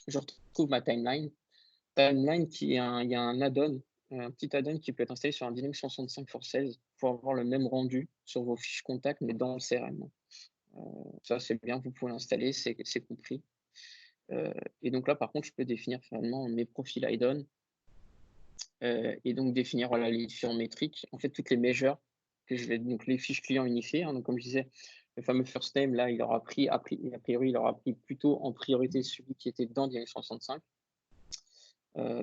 A: je retrouve ma timeline. Timeline qui est il y a un add-on, un petit add-on qui peut être installé sur un Dynamics 365 for Sales pour avoir le même rendu sur vos fiches contacts, mais dans le CRM. Ça, c'est bien, vous pouvez l'installer, c'est compris. Et donc là, par contre, je peux définir finalement mes profils IDON et donc définir voilà, les différents métriques, en fait, toutes les measures que je vais, donc les fiches clients unifiées. Hein, donc, comme je disais, le fameux first name, là, il aura pris, a priori, il aura pris plutôt en priorité celui qui était dans Dynamics 365.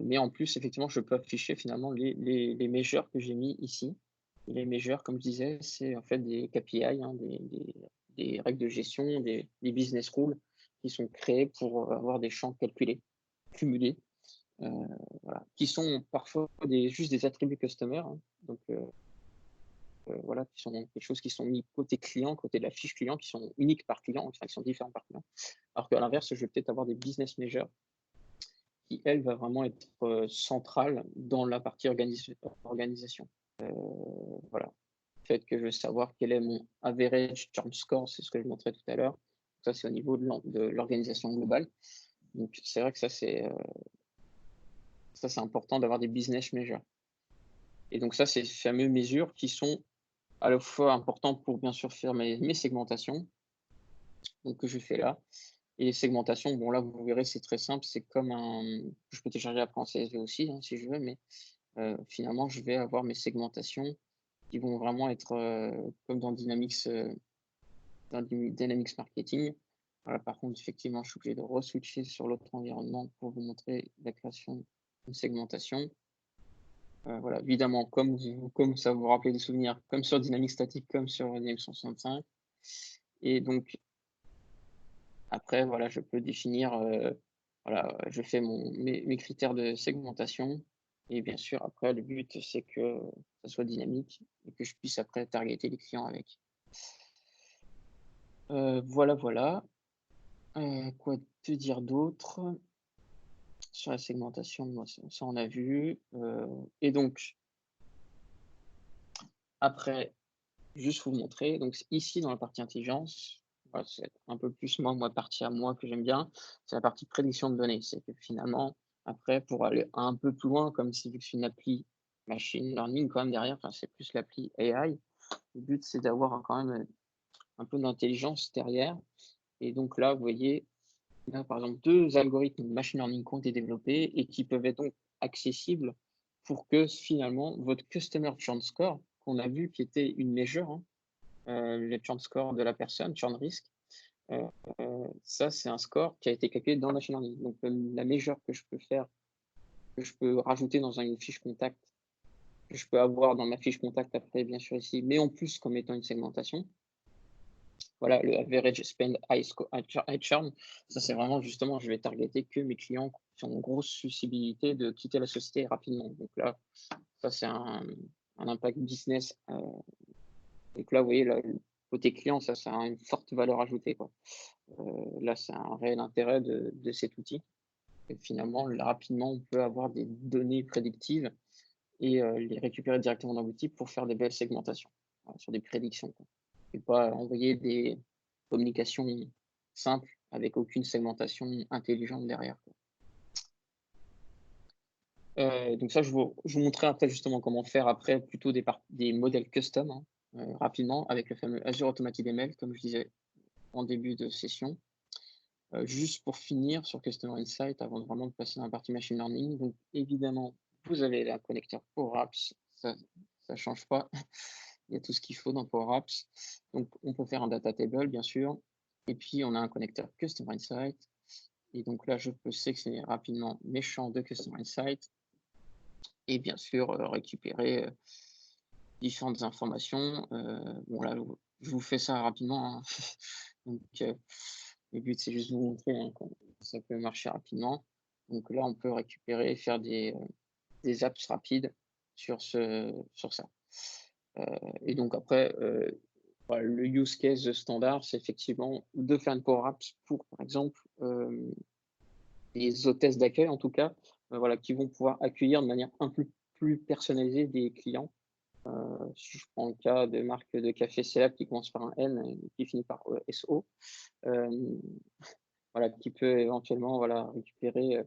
A: Mais en plus, effectivement, je peux afficher finalement les measures que j'ai mis ici. Et les measures, comme je disais, c'est en fait des KPI, hein, des règles de gestion, des business rules qui sont créés pour avoir des champs calculés, cumulés, euh, voilà, qui sont parfois juste des attributs customer, hein, donc voilà, qui sont quelque chose qui sont mis côté client, côté de la fiche client, qui sont uniques par client, enfin qui sont différents par client. Alors qu'à l'inverse, je vais peut-être avoir des business measures qui, elle, va vraiment être centrale dans la partie organisation. Voilà. Le fait que je veux savoir quel est mon average term score, c'est ce que je montrais tout à l'heure. Ça, c'est au niveau de l'organisation globale. Donc, c'est vrai que ça, c'est important d'avoir des business measures. Et donc, ça, c'est ces fameuses mesures qui sont à la fois importantes pour, bien sûr, faire mes segmentations, donc que je fais là. Et les segmentations, bon, là, vous verrez, c'est très simple. C'est comme je peux télécharger après en CSV aussi, hein, si je veux, mais finalement, je vais avoir mes segmentations qui vont vraiment être comme dans Dynamics Marketing. Voilà, par contre, effectivement, je suis obligé de re-switcher sur l'autre environnement pour vous montrer la création d'une segmentation. Voilà, évidemment, comme ça vous rappelez des souvenirs, comme sur Dynamics Static, comme sur Dynamics 165. Et donc, après, voilà, je peux définir, voilà, je fais mes critères de segmentation. Et bien sûr, après, le but, c'est que ça soit dynamique et que je puisse après targeter les clients avec. Voilà, voilà. Quoi te dire d'autre? Sur la segmentation, moi, ça on a vu. Et donc, après, juste vous montrer. Donc, ici, dans la partie intelligence, voilà, c'est un peu plus moi, partie à moi que j'aime bien, c'est la partie prédiction de données. C'est que finalement, après, pour aller un peu plus loin, comme si vu que c'est une appli machine learning quand même derrière, enfin, c'est plus l'appli AI. Le but, c'est d'avoir quand même un peu d'intelligence derrière. Et donc là, vous voyez, là, par exemple, deux algorithmes de machine learning qui ont été développés et qui peuvent être donc accessibles pour que finalement votre Customer Churn Score, qu'on a vu qui était une mesure, hein, le churn score de la personne, churn risk, ça c'est un score qui a été calculé dans le machine learning. Donc la mesure que je peux faire que je peux rajouter dans une fiche contact, que je peux avoir dans ma fiche contact après, bien sûr, ici, mais en plus comme étant une segmentation. Voilà, le average spend high churn, ça c'est vraiment justement, je vais targeter que mes clients qui ont une grosse susceptibilité de quitter la société rapidement. Donc là, ça c'est un impact business. Donc là, vous voyez, le côté client, ça a une forte valeur ajoutée, quoi. Là, c'est un réel intérêt de cet outil. Et finalement, là, rapidement, on peut avoir des données prédictives et les récupérer directement dans l'outil pour faire des belles segmentations, sur des prédictions, quoi. Et pas envoyer des communications simples avec aucune segmentation intelligente derrière, quoi. Donc ça, je vous montrerai après justement comment faire après plutôt des modèles custom, hein, rapidement avec le fameux Azure Automated ML, comme je disais en début de session. Juste pour finir sur Customer Insight, avant vraiment de passer dans la partie machine learning. Donc évidemment, vous avez un connecteur Power Apps, ça ne change pas. Il y a tout ce qu'il faut dans Power Apps. Donc on peut faire un data table, bien sûr. Et puis on a un connecteur Customer Insight. Et donc là, je peux sélectionner rapidement mes champs de Customer Insight et bien sûr récupérer différentes informations. Bon là, je vous fais ça rapidement, hein. Donc le but, c'est juste de vous montrer, hein, comment ça peut marcher rapidement. Donc là, on peut récupérer, faire des apps rapides sur ça. Et donc après, voilà, le use case standard, c'est effectivement de faire une Power Apps pour, par exemple, les hôtesses d'accueil, en tout cas, voilà, qui vont pouvoir accueillir de manière un peu plus personnalisée des clients. Si je prends le cas de marque de café célèbre qui commence par un N et qui finit par SO, voilà, qui peut éventuellement, voilà, récupérer,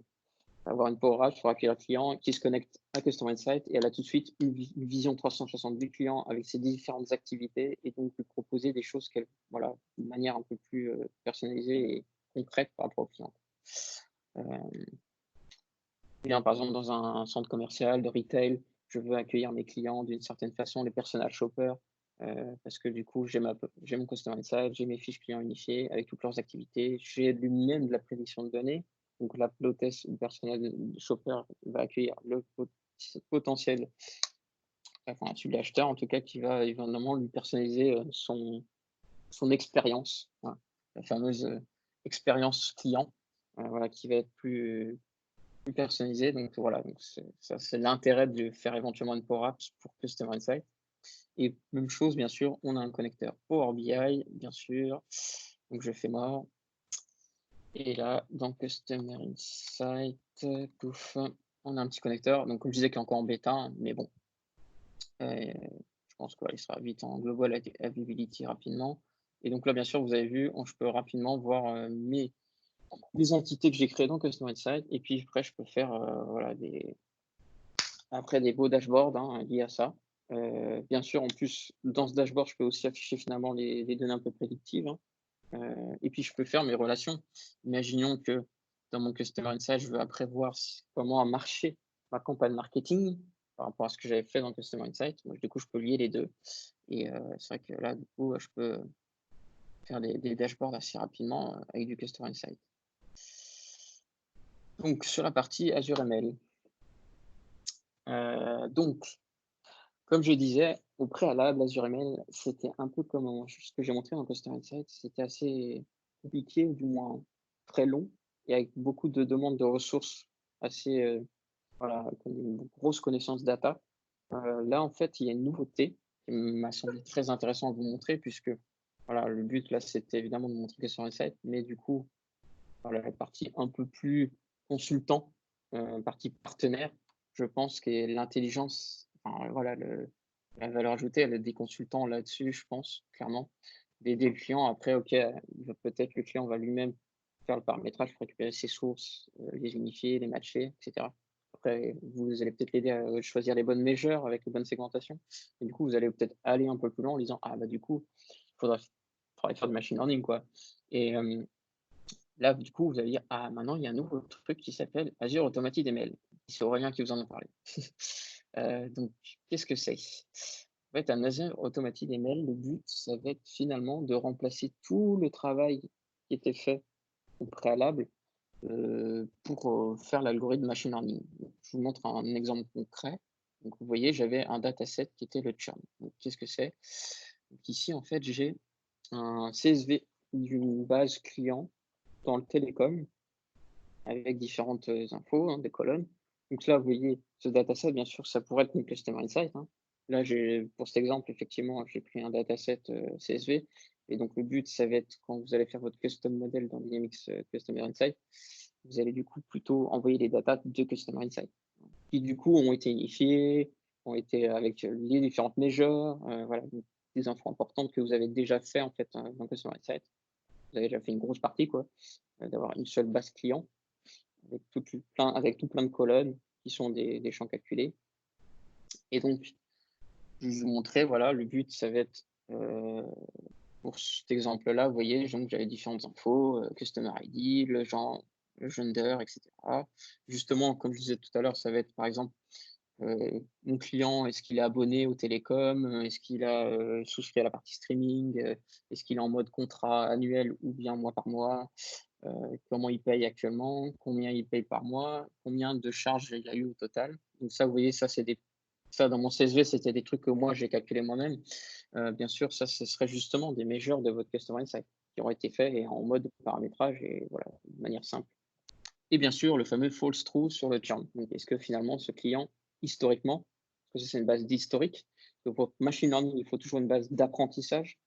A: avoir une Power Apps pour accueillir le client qui se connecte à Customer Insight et elle a tout de suite une vision 360 du client avec ses différentes activités et donc lui proposer des choses qu'elle, voilà, de manière un peu plus personnalisée et concrète par rapport au client. Bien, par exemple, dans un centre commercial de retail, je veux accueillir mes clients d'une certaine façon, les personal shoppers, parce que du coup, j'ai mon Customer Insight, j'ai mes fiches clients unifiées avec toutes leurs activités, j'ai lui-même de la prédiction de données. Donc là, l'hôtesse ou le personnel shopper va accueillir le potentiel, enfin, celui de l'acheteur en tout cas, qui va évidemment lui personnaliser son expérience, voilà, la fameuse expérience client, voilà, qui va être plus personnalisé. Donc voilà, donc ça, c'est l'intérêt de faire éventuellement une Power Apps pour Customer Insight. Et même chose, bien sûr, on a un connecteur Power BI, bien sûr. Donc je fais mort. Et là, dans Customer Insight, pouf, on a un petit connecteur. Donc comme je disais, qui est encore en bêta, hein, mais bon, je pense qu'il sera vite en global availability rapidement. Et donc là, bien sûr, vous avez vu, je peux rapidement voir les entités que j'ai créées dans Customer Insight. Et puis après, je peux faire voilà, des beaux dashboards, hein, liés à ça. Bien sûr, en plus, dans ce dashboard, je peux aussi afficher finalement les données un peu prédictives, hein. Et puis, je peux faire mes relations. Imaginons que dans mon Customer Insight, je veux après voir comment a marché ma campagne marketing par rapport à ce que j'avais fait dans Customer Insight. Donc, du coup, je peux lier les deux. Et c'est vrai que là, du coup, je peux faire des dashboards assez rapidement avec du Customer Insight. Donc, sur la partie Azure ML. Donc, comme je disais, au préalable, Azure ML, c'était un peu comme ce que j'ai montré dans Customer Insight, c'était assez compliqué, ou du moins très long, et avec beaucoup de demandes de ressources assez, voilà, comme une grosse connaissance data. Là, en fait, il y a une nouveauté qui m'a semblé très intéressant à vous montrer, puisque voilà, le but là, c'était évidemment de montrer Customer Insight, mais du coup, voilà, la partie un peu plus consultant, partie partenaire, je pense que l'intelligence, enfin, voilà, la valeur ajoutée, elle est des consultants là-dessus, je pense, clairement, d'aider le client. Après, OK, peut-être le client va lui-même faire le paramétrage pour récupérer ses sources, les unifier, les matcher, et cetera. Après, vous allez peut-être l'aider à choisir les bonnes measures avec les bonnes segmentations. Et du coup, vous allez peut-être aller un peu plus loin en disant: «Ah bah, du coup, il faudrait faire du machine learning, quoi». Et là, du coup, vous allez dire: «Ah, maintenant, il y a un nouveau truc qui s'appelle Azure Automated ML». C'est Aurélien qui vous en a parlé. Donc qu'est-ce que c'est? En fait, un Azure Automated ML, le but, ça va être finalement de remplacer tout le travail qui était fait au préalable pour faire l'algorithme machine learning. Donc, je vous montre un exemple concret. Donc, vous voyez, j'avais un dataset qui était le churn. Donc, qu'est-ce que c'est? Donc, ici, en fait, j'ai un CSV d'une base client dans le télécom avec différentes infos, hein, des colonnes. Donc là, vous voyez, ce dataset, bien sûr, ça pourrait être une Customer Insight, hein. Là, pour cet exemple, effectivement, j'ai pris un dataset CSV. Et donc, le but, ça va être quand vous allez faire votre custom model dans Dynamics Customer Insight, vous allez du coup plutôt envoyer les datas de Customer Insight qui, du coup, ont été unifiées, ont été avec les différentes measures, voilà, donc, des infos importantes que vous avez déjà fait en fait dans Customer Insight. Vous avez déjà fait une grosse partie, quoi, d'avoir une seule base client avec tout plein de colonnes qui sont des champs calculés. Et donc, je vous montrais, voilà, le but, ça va être, pour cet exemple-là, vous voyez, donc j'avais différentes infos, Customer ID, le genre, le gender, etc. Justement, comme je disais tout à l'heure, ça va être par exemple, mon client, est-ce qu'il est abonné au télécom? Est-ce qu'il a, souscrit à la partie streaming? Est-ce qu'il est en mode contrat annuel ou bien mois par mois? Comment il paye actuellement? Combien il paye par mois? Combien de charges il a eu au total? Donc ça, vous voyez, ça dans mon CSV, c'était des trucs que moi j'ai calculé moi-même. Bien sûr, ça, ce serait justement des measures de votre Customer Insight qui auraient été faits et en mode paramétrage et voilà, de manière simple. Et bien sûr, le fameux false true sur le churn. Donc, est-ce que finalement, ce client, historiquement, parce que ça, c'est une base d'historique, donc pour machine learning, il faut toujours une base d'apprentissage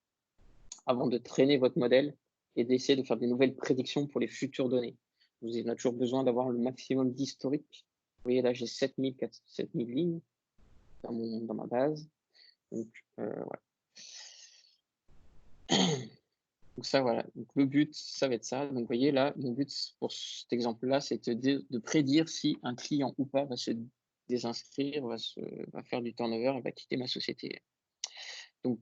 A: avant de traîner votre modèle et d'essayer de faire des nouvelles prédictions pour les futures données. Vous avez toujours besoin d'avoir le maximum d'historique. Vous voyez, là, j'ai 7000 lignes dans ma base. Donc, voilà. Donc ça, voilà. Donc le but, ça va être ça. Donc vous voyez là, mon but pour cet exemple-là, c'est de prédire si un client ou pas va se désinscrire, va faire du turnover et va quitter ma société. Donc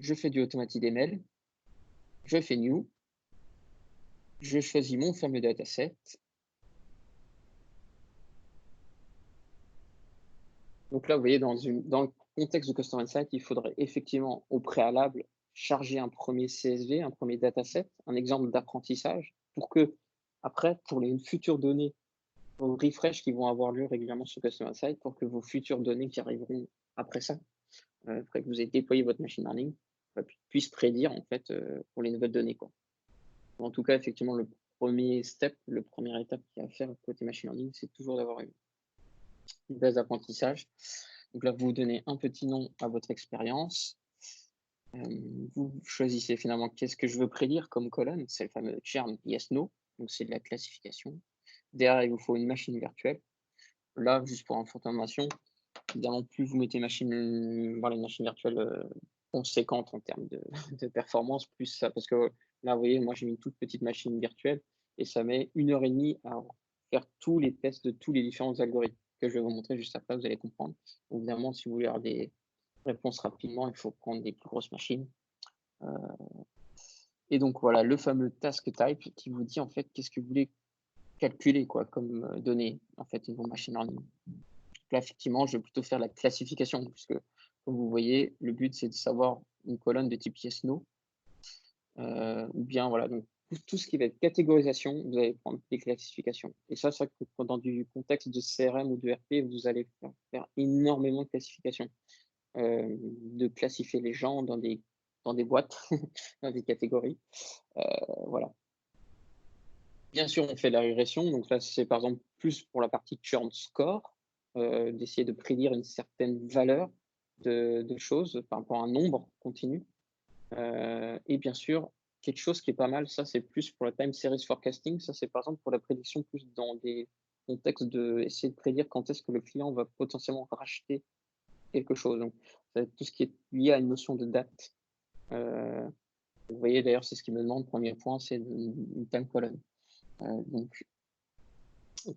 A: je fais du automated ML, je fais new, je choisis mon fameux dataset. Donc là, vous voyez, dans le contexte de Customer Insight, il faudrait effectivement au préalable charger un premier CSV, un premier dataset, un exemple d'apprentissage, pour que après, pour les futures données vos refresh qui vont avoir lieu régulièrement sur Customer Insight pour que vos futures données qui arriveront après ça, après que vous ayez déployé votre machine learning, puissent prédire en fait pour les nouvelles données, quoi. En tout cas, effectivement, le premier step, le première étape qu'il y a à faire côté machine learning, c'est toujours d'avoir une base d'apprentissage. Donc là, vous vous donnez un petit nom à votre expérience. Vous choisissez finalement qu'est-ce que je veux prédire comme colonne, c'est le fameux churn yes no, donc c'est de la classification. Derrière, il vous faut une machine virtuelle. Là, juste pour information, évidemment, plus vous mettez voilà, une machine virtuelle conséquente en termes de, de performance, plus ça. Parce que là, vous voyez, moi, j'ai mis une toute petite machine virtuelle et ça met 1 heure et demie à faire tous les tests de tous les différents algorithmes que je vais vous montrer juste après, vous allez comprendre. Donc, évidemment, si vous voulez avoir des réponses rapidement, il faut prendre des plus grosses machines. Euh, et donc, voilà, le fameux task type qui vous dit en fait qu'est-ce que vous voulez calculer quoi, comme données en fait, vos machine learning. Là, effectivement, je vais plutôt faire la classification, puisque, comme vous voyez, le but, c'est de savoir une colonne de type yes, no, ou bien, voilà, donc tout ce qui va être catégorisation, vous allez prendre des classifications. Et ça, c'est vrai que dans du contexte de CRM ou de RP, vous allez faire énormément de classifications, de classifier les gens dans des boîtes, dans des catégories. Voilà. Bien sûr, on fait de la régression, donc là, c'est par exemple plus pour la partie churn score, d'essayer de prédire une certaine valeur de choses par rapport à un nombre continu. Et bien sûr, quelque chose qui est pas mal, ça c'est plus pour la time series forecasting, ça c'est par exemple pour la prédiction plus dans des contextes de essayer de prédire quand est-ce que le client va potentiellement racheter quelque chose. Donc, ça va être tout ce qui est lié à une notion de date. Vous voyez d'ailleurs, c'est ce qu'il me demande, premier point, c'est une time column. Donc,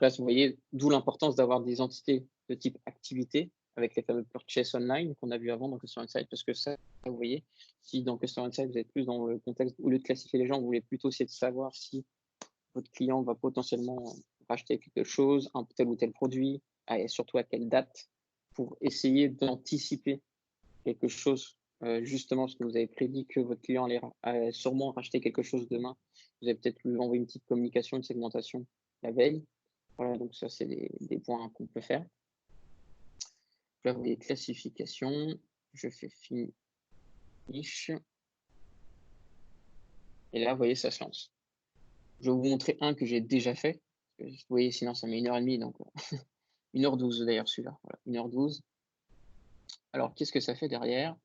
A: là, vous voyez, d'où l'importance d'avoir des entités de type activité avec les fameux purchase online qu'on a vu avant dans Customer Insight, parce que ça, vous voyez, si dans Customer Insight, vous êtes plus dans le contexte, au lieu de classifier les gens, vous voulez plutôt essayer de savoir si votre client va potentiellement racheter quelque chose, un tel ou tel produit, et surtout à quelle date, pour essayer d'anticiper quelque chose justement parce que vous avez prédit que votre client allait sûrement racheter quelque chose demain. Vous avez peut-être lui envoyé une petite communication, une segmentation la veille. Voilà, donc ça, c'est des points qu'on peut faire. Là, vous voyez classification, je fais finish. Et là, vous voyez, ça se lance. Je vais vous montrer un que j'ai déjà fait. Vous voyez, sinon ça met 1h30, donc 1h12 d'ailleurs celui-là. Voilà, 1h12. Alors, qu'est-ce que ça fait derrière?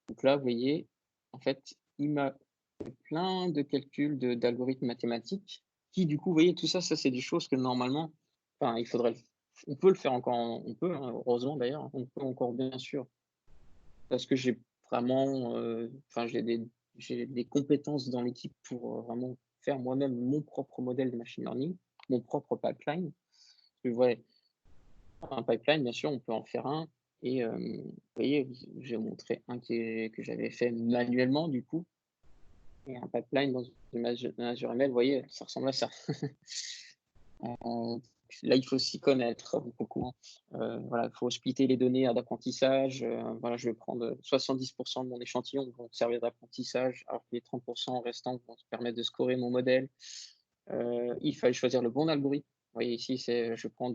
A: Donc là, vous voyez, en fait, il m'a fait plein de calculs d'algorithmes mathématiques qui, du coup, vous voyez, tout ça, ça c'est des choses que normalement, enfin, on peut le faire encore, on peut, hein, heureusement d'ailleurs, on peut encore bien sûr, parce que j'ai vraiment, enfin, j'ai des compétences dans l'équipe pour vraiment faire moi-même mon propre modèle de machine learning, mon propre pipeline. Parce que, ouais, un pipeline, bien sûr, on peut en faire un. Et vous voyez, j'ai montré un que j'avais fait manuellement, du coup, et un pipeline dans une Azure ML, vous voyez, ça ressemble à ça. Euh, Là, il faut s'y connaître beaucoup, hein. Voilà, il faut splitter les données d'apprentissage. Voilà, je vais prendre 70% de mon échantillon qui vont servir d'apprentissage, alors que les 30% restants vont se permettre de scorer mon modèle. Il fallait choisir le bon algorithme. Vous voyez ici, je prends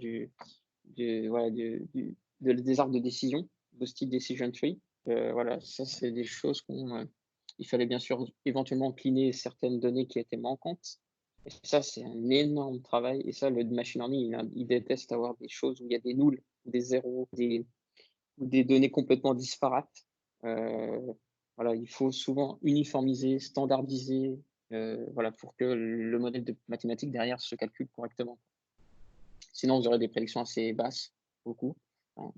A: voilà, des arbres de décision, Boosted Decision Tree. Voilà, ça, c'est des choses il fallait bien sûr éventuellement cleaner certaines données qui étaient manquantes. Et ça, c'est un énorme travail. Et ça, le machine learning, il déteste avoir des choses où il y a des nuls, des zéros, ou des données complètement disparates. Voilà, il faut souvent uniformiser, standardiser, voilà, pour que le modèle de mathématiques derrière se calcule correctement. Sinon, vous aurez des prédictions assez basses, beaucoup, hein.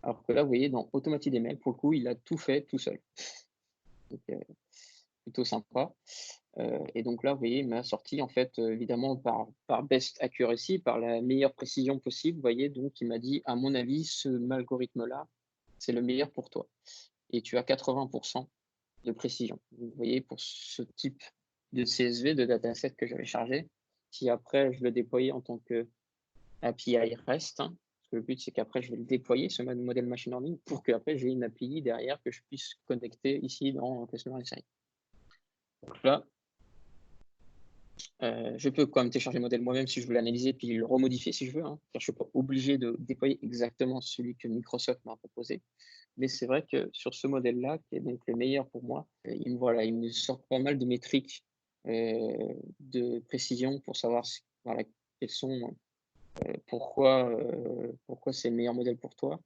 A: Alors que là, vous voyez, dans AutomatisML, pour le coup, il a tout fait tout seul. Donc, plutôt sympa. Et donc là, vous voyez, il m'a sorti, en fait, évidemment, par best accuracy, par la meilleure précision possible. Vous voyez, donc il m'a dit, à mon avis, ce algorithme-là, c'est le meilleur pour toi. Et tu as 80% de précision. Vous voyez, pour ce type de CSV, de dataset que j'avais chargé, qui après, je le déployais en tant que API REST, hein, parce que le but, c'est qu'après, je vais le déployer, ce modèle machine learning, pour qu'après, j'ai une API derrière que je puisse connecter ici dans Customer Insight. Donc là, je peux quand même télécharger le modèle moi-même si je veux l'analyser, puis le remodifier si je veux, hein. Je ne suis pas obligé de déployer exactement celui que Microsoft m'a proposé. Mais c'est vrai que sur ce modèle-là, qui est donc le meilleur pour moi, voilà, il me sort pas mal de métriques de précision pour savoir voilà, quels sont, pourquoi c'est le meilleur modèle pour toi.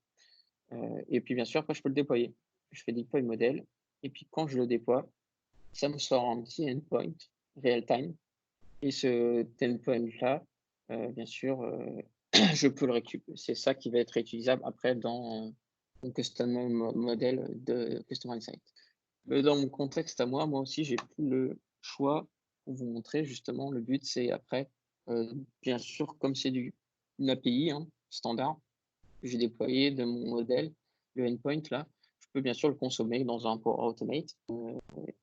A: Et puis bien sûr, après, je peux le déployer. Je fais deploy modèle, et puis quand je le déploie, ça me sort un petit endpoint real time. Et ce endpoint-là, bien sûr, je peux le récupérer. C'est ça qui va être réutilisable après dans mon custom modèle de Customer Insight. Mais dans mon contexte à moi aussi, j'ai plus le choix pour vous montrer justement. Le but, c'est après, bien sûr, comme c'est une API, hein, standard, que j'ai déployé de mon modèle, le endpoint là, je peux bien sûr le consommer dans un Power Automate.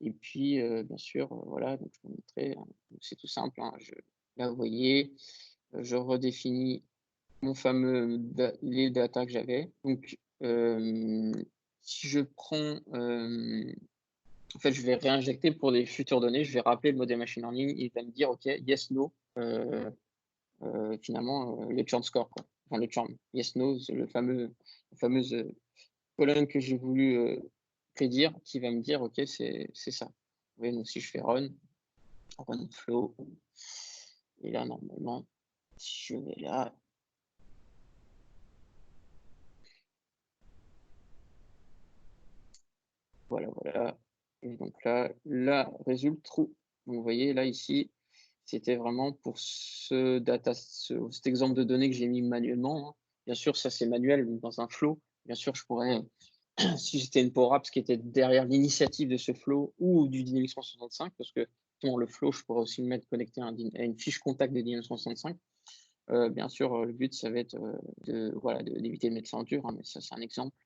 A: Et puis, bien sûr, voilà, donc je vais vous montrer, hein, c'est tout simple, hein, là, vous voyez, je redéfinis les data que j'avais. Donc, si je prends, en fait, je vais réinjecter pour des futures données, je vais rappeler le modèle machine learning, il va me dire, OK, yes, no, finalement, le churn score, quoi. Enfin, le churn, yes, no, c'est la fameuse colonne que j'ai voulu prédire, qui va me dire, OK, c'est ça. Vous voyez, donc si je fais run flow, et là, normalement, si je vais là, voilà, voilà. Et donc là, résulte true. Donc, vous voyez, là, ici, c'était vraiment pour cet exemple de données que j'ai mis manuellement, hein. Bien sûr, ça, c'est manuel dans un flow. Bien sûr, je pourrais, si j'étais une Power Apps qui était derrière l'initiative de ce flow ou du Dynamics 365, parce que le flow, je pourrais aussi le mettre connecté à une fiche contact de Dynamics 365. Bien sûr, le but, ça va être d'éviter de mettre ça en dur, hein, mais ça, c'est un exemple.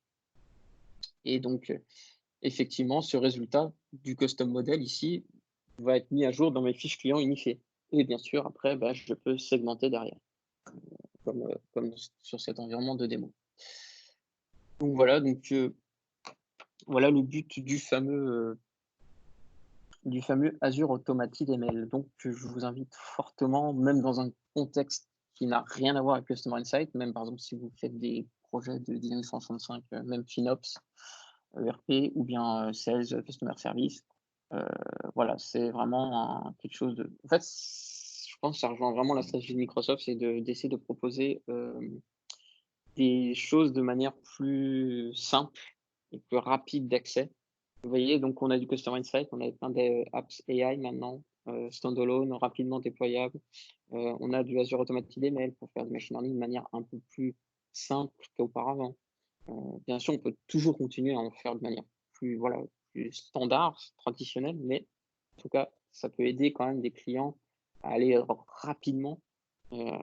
A: Et donc, effectivement, ce résultat du custom model ici va être mis à jour dans mes fiches clients unifiées. Et bien sûr, après, je peux segmenter derrière, comme sur cet environnement de démo. Donc voilà, donc voilà le but du fameux Azure Automated ML. Donc, je vous invite fortement, même dans un contexte qui n'a rien à voir avec Customer Insight, même par exemple si vous faites des projets de Dynamics 365, même FinOps, ERP ou bien Sales, Customer Service. Voilà, c'est vraiment quelque chose de. En fait, je pense que ça rejoint vraiment la stratégie de Microsoft, c'est d'essayer de proposer des choses de manière plus simple et plus rapide d'accès. Vous voyez, donc on a du Customer Insight, on a plein d'apps AI maintenant, standalone, rapidement déployables. On a du Azure Automated ML pour faire du machine learning de manière un peu plus simple qu'auparavant. Bien sûr, on peut toujours continuer à en faire de manière plus, voilà, plus standard, traditionnelle, mais en tout cas, ça peut aider quand même des clients à aller rapidement euh,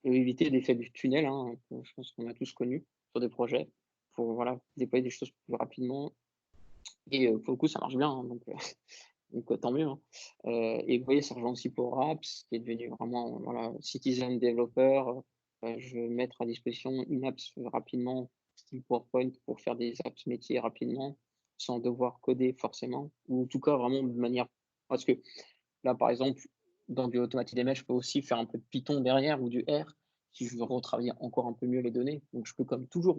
A: et éviter l'effet du tunnel, hein, que je pense qu'on a tous connu sur des projets, pour voilà, déployer des choses plus rapidement. Et pour le coup, ça marche bien, hein, donc tant mieux, hein. Et vous voyez, ça rejoint aussi Power Apps, qui est devenu vraiment voilà, citizen developer. Je vais mettre à disposition une app rapidement, style PowerPoint, pour faire des apps métiers rapidement, sans devoir coder forcément, ou en tout cas vraiment de manière. Parce que là, par exemple, dans du Automated ML, je peux aussi faire un peu de Python derrière ou du R si je veux retravailler encore un peu mieux les données. Donc, je peux comme toujours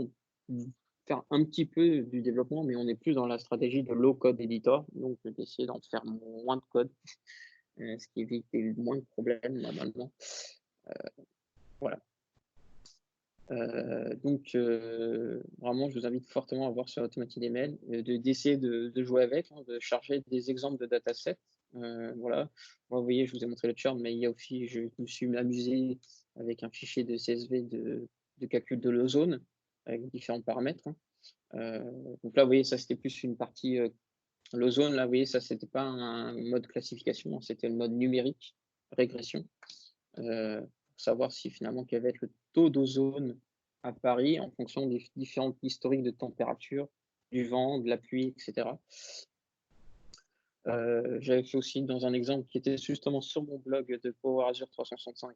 A: faire un petit peu du développement, mais on est plus dans la stratégie de low code editor, donc d'essayer d'en faire moins de code, ce qui évite moins de problèmes normalement. Voilà. Donc, vraiment, je vous invite fortement à voir sur Automated ML, d'essayer de jouer avec, hein, de charger des exemples de datasets. Voilà. Moi, vous voyez, je vous ai montré le churn, mais il y a aussi, je me suis amusé avec un fichier de CSV de calcul de l'ozone avec différents paramètres, hein. Donc là, vous voyez, ça c'était plus une partie l'ozone. Là, vous voyez, ça c'était pas un mode classification, c'était le mode numérique, régression, pour savoir si finalement quel va être le taux d'ozone à Paris en fonction des différents historiques de température, du vent, de la pluie, etc. J'avais fait aussi dans un exemple qui était justement sur mon blog de Power Azure 365,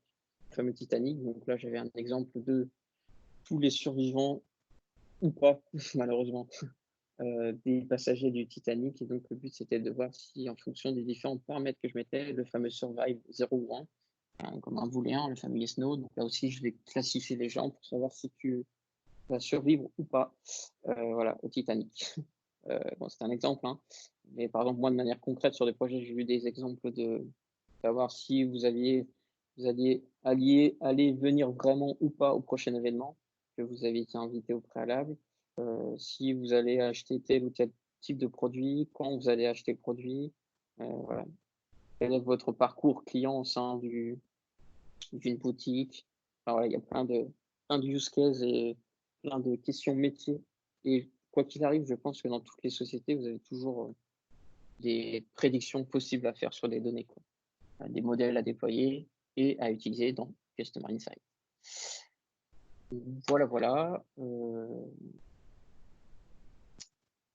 A: le fameux Titanic. Donc là, j'avais un exemple de tous les survivants ou pas, malheureusement, des passagers du Titanic. Et donc, le but, c'était de voir si, en fonction des différents paramètres que je mettais, le fameux Survive 0 ou 1, hein, comme un booléen, le fameux Yes No. Donc là aussi, je vais classifier les gens pour savoir si tu vas survivre ou pas voilà, au Titanic. Bon, c'est un exemple, hein. Mais par exemple, moi, de manière concrète, sur des projets, j'ai vu des exemples de savoir si vous alliez venir vraiment ou pas au prochain événement, que vous avez été invité au préalable, si vous allez acheter tel ou tel type de produit, quand vous allez acheter le produit, voilà. Quel est votre parcours client au sein d'une boutique. Enfin, voilà, il y a plein de use cases et plein de questions métiers. Et quoi qu'il arrive, je pense que dans toutes les sociétés, vous avez toujours des prédictions possibles à faire sur des données, quoi. Des modèles à déployer et à utiliser dans Customer Insight. Voilà, voilà.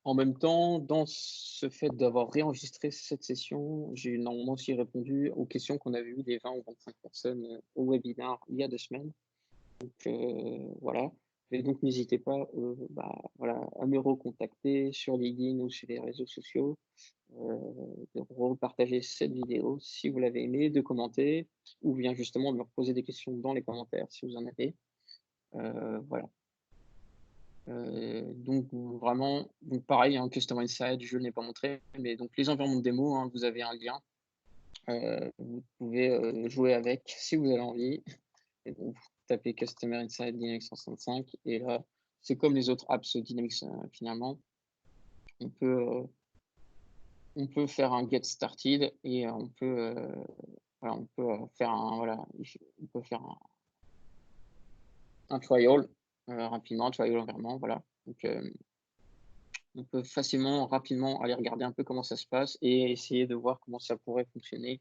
A: En même temps, dans ce fait d'avoir réenregistré cette session, j'ai normalement aussi répondu aux questions qu'on avait eues des 20 ou 25 personnes au webinar il y a 2 semaines. Donc voilà. Et donc n'hésitez pas voilà, à me recontacter sur LinkedIn ou sur les réseaux sociaux, de repartager cette vidéo si vous l'avez aimée, de commenter, ou bien justement de me reposer des questions dans les commentaires si vous en avez. Voilà. Donc vraiment, donc pareil, hein, Customer Insight, je ne l'ai pas montré, mais donc les environnements de démo, hein, vous avez un lien. Vous pouvez jouer avec si vous avez envie. Et donc, vous tapez Customer Insight Dynamics 365 et là, c'est comme les autres apps Dynamics finalement. On peut, euh, on peut faire un get started et voilà, on peut faire on peut faire un trial rapidement, trial environnement, voilà. Donc, on peut facilement, rapidement aller regarder un peu comment ça se passe et essayer de voir comment ça pourrait fonctionner.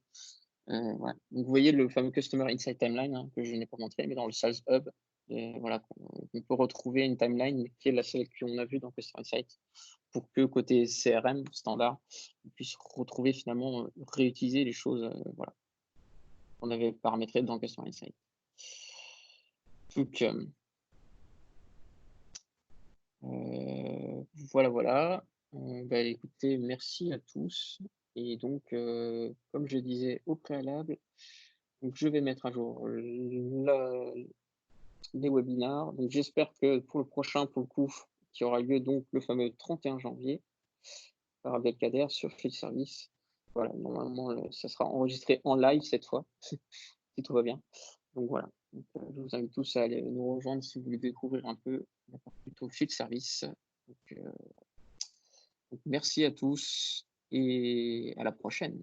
A: Ouais. Donc, vous voyez le fameux Customer Insight Timeline, hein, que je n'ai pas montré, mais dans le Sales Hub, voilà, on peut retrouver une timeline qui est la seule qu'on a vue dans Customer Insight pour que côté CRM standard, on puisse retrouver finalement, réutiliser les choses voilà, qu'on avait paramétrées dans Customer Insight. Donc, voilà, voilà. Bah, écoutez, merci à tous et donc comme je disais au préalable, donc je vais mettre à jour la les webinars. Donc j'espère que pour le prochain, pour le coup, qui aura lieu donc le fameux 31 janvier par Abdelkader sur Field Service. Voilà, normalement, ça sera enregistré en live cette fois, si tout va bien. Donc voilà, donc, je vous invite tous à aller nous rejoindre si vous voulez découvrir un peu la partie plutôt Field Service. Donc merci à tous et à la prochaine.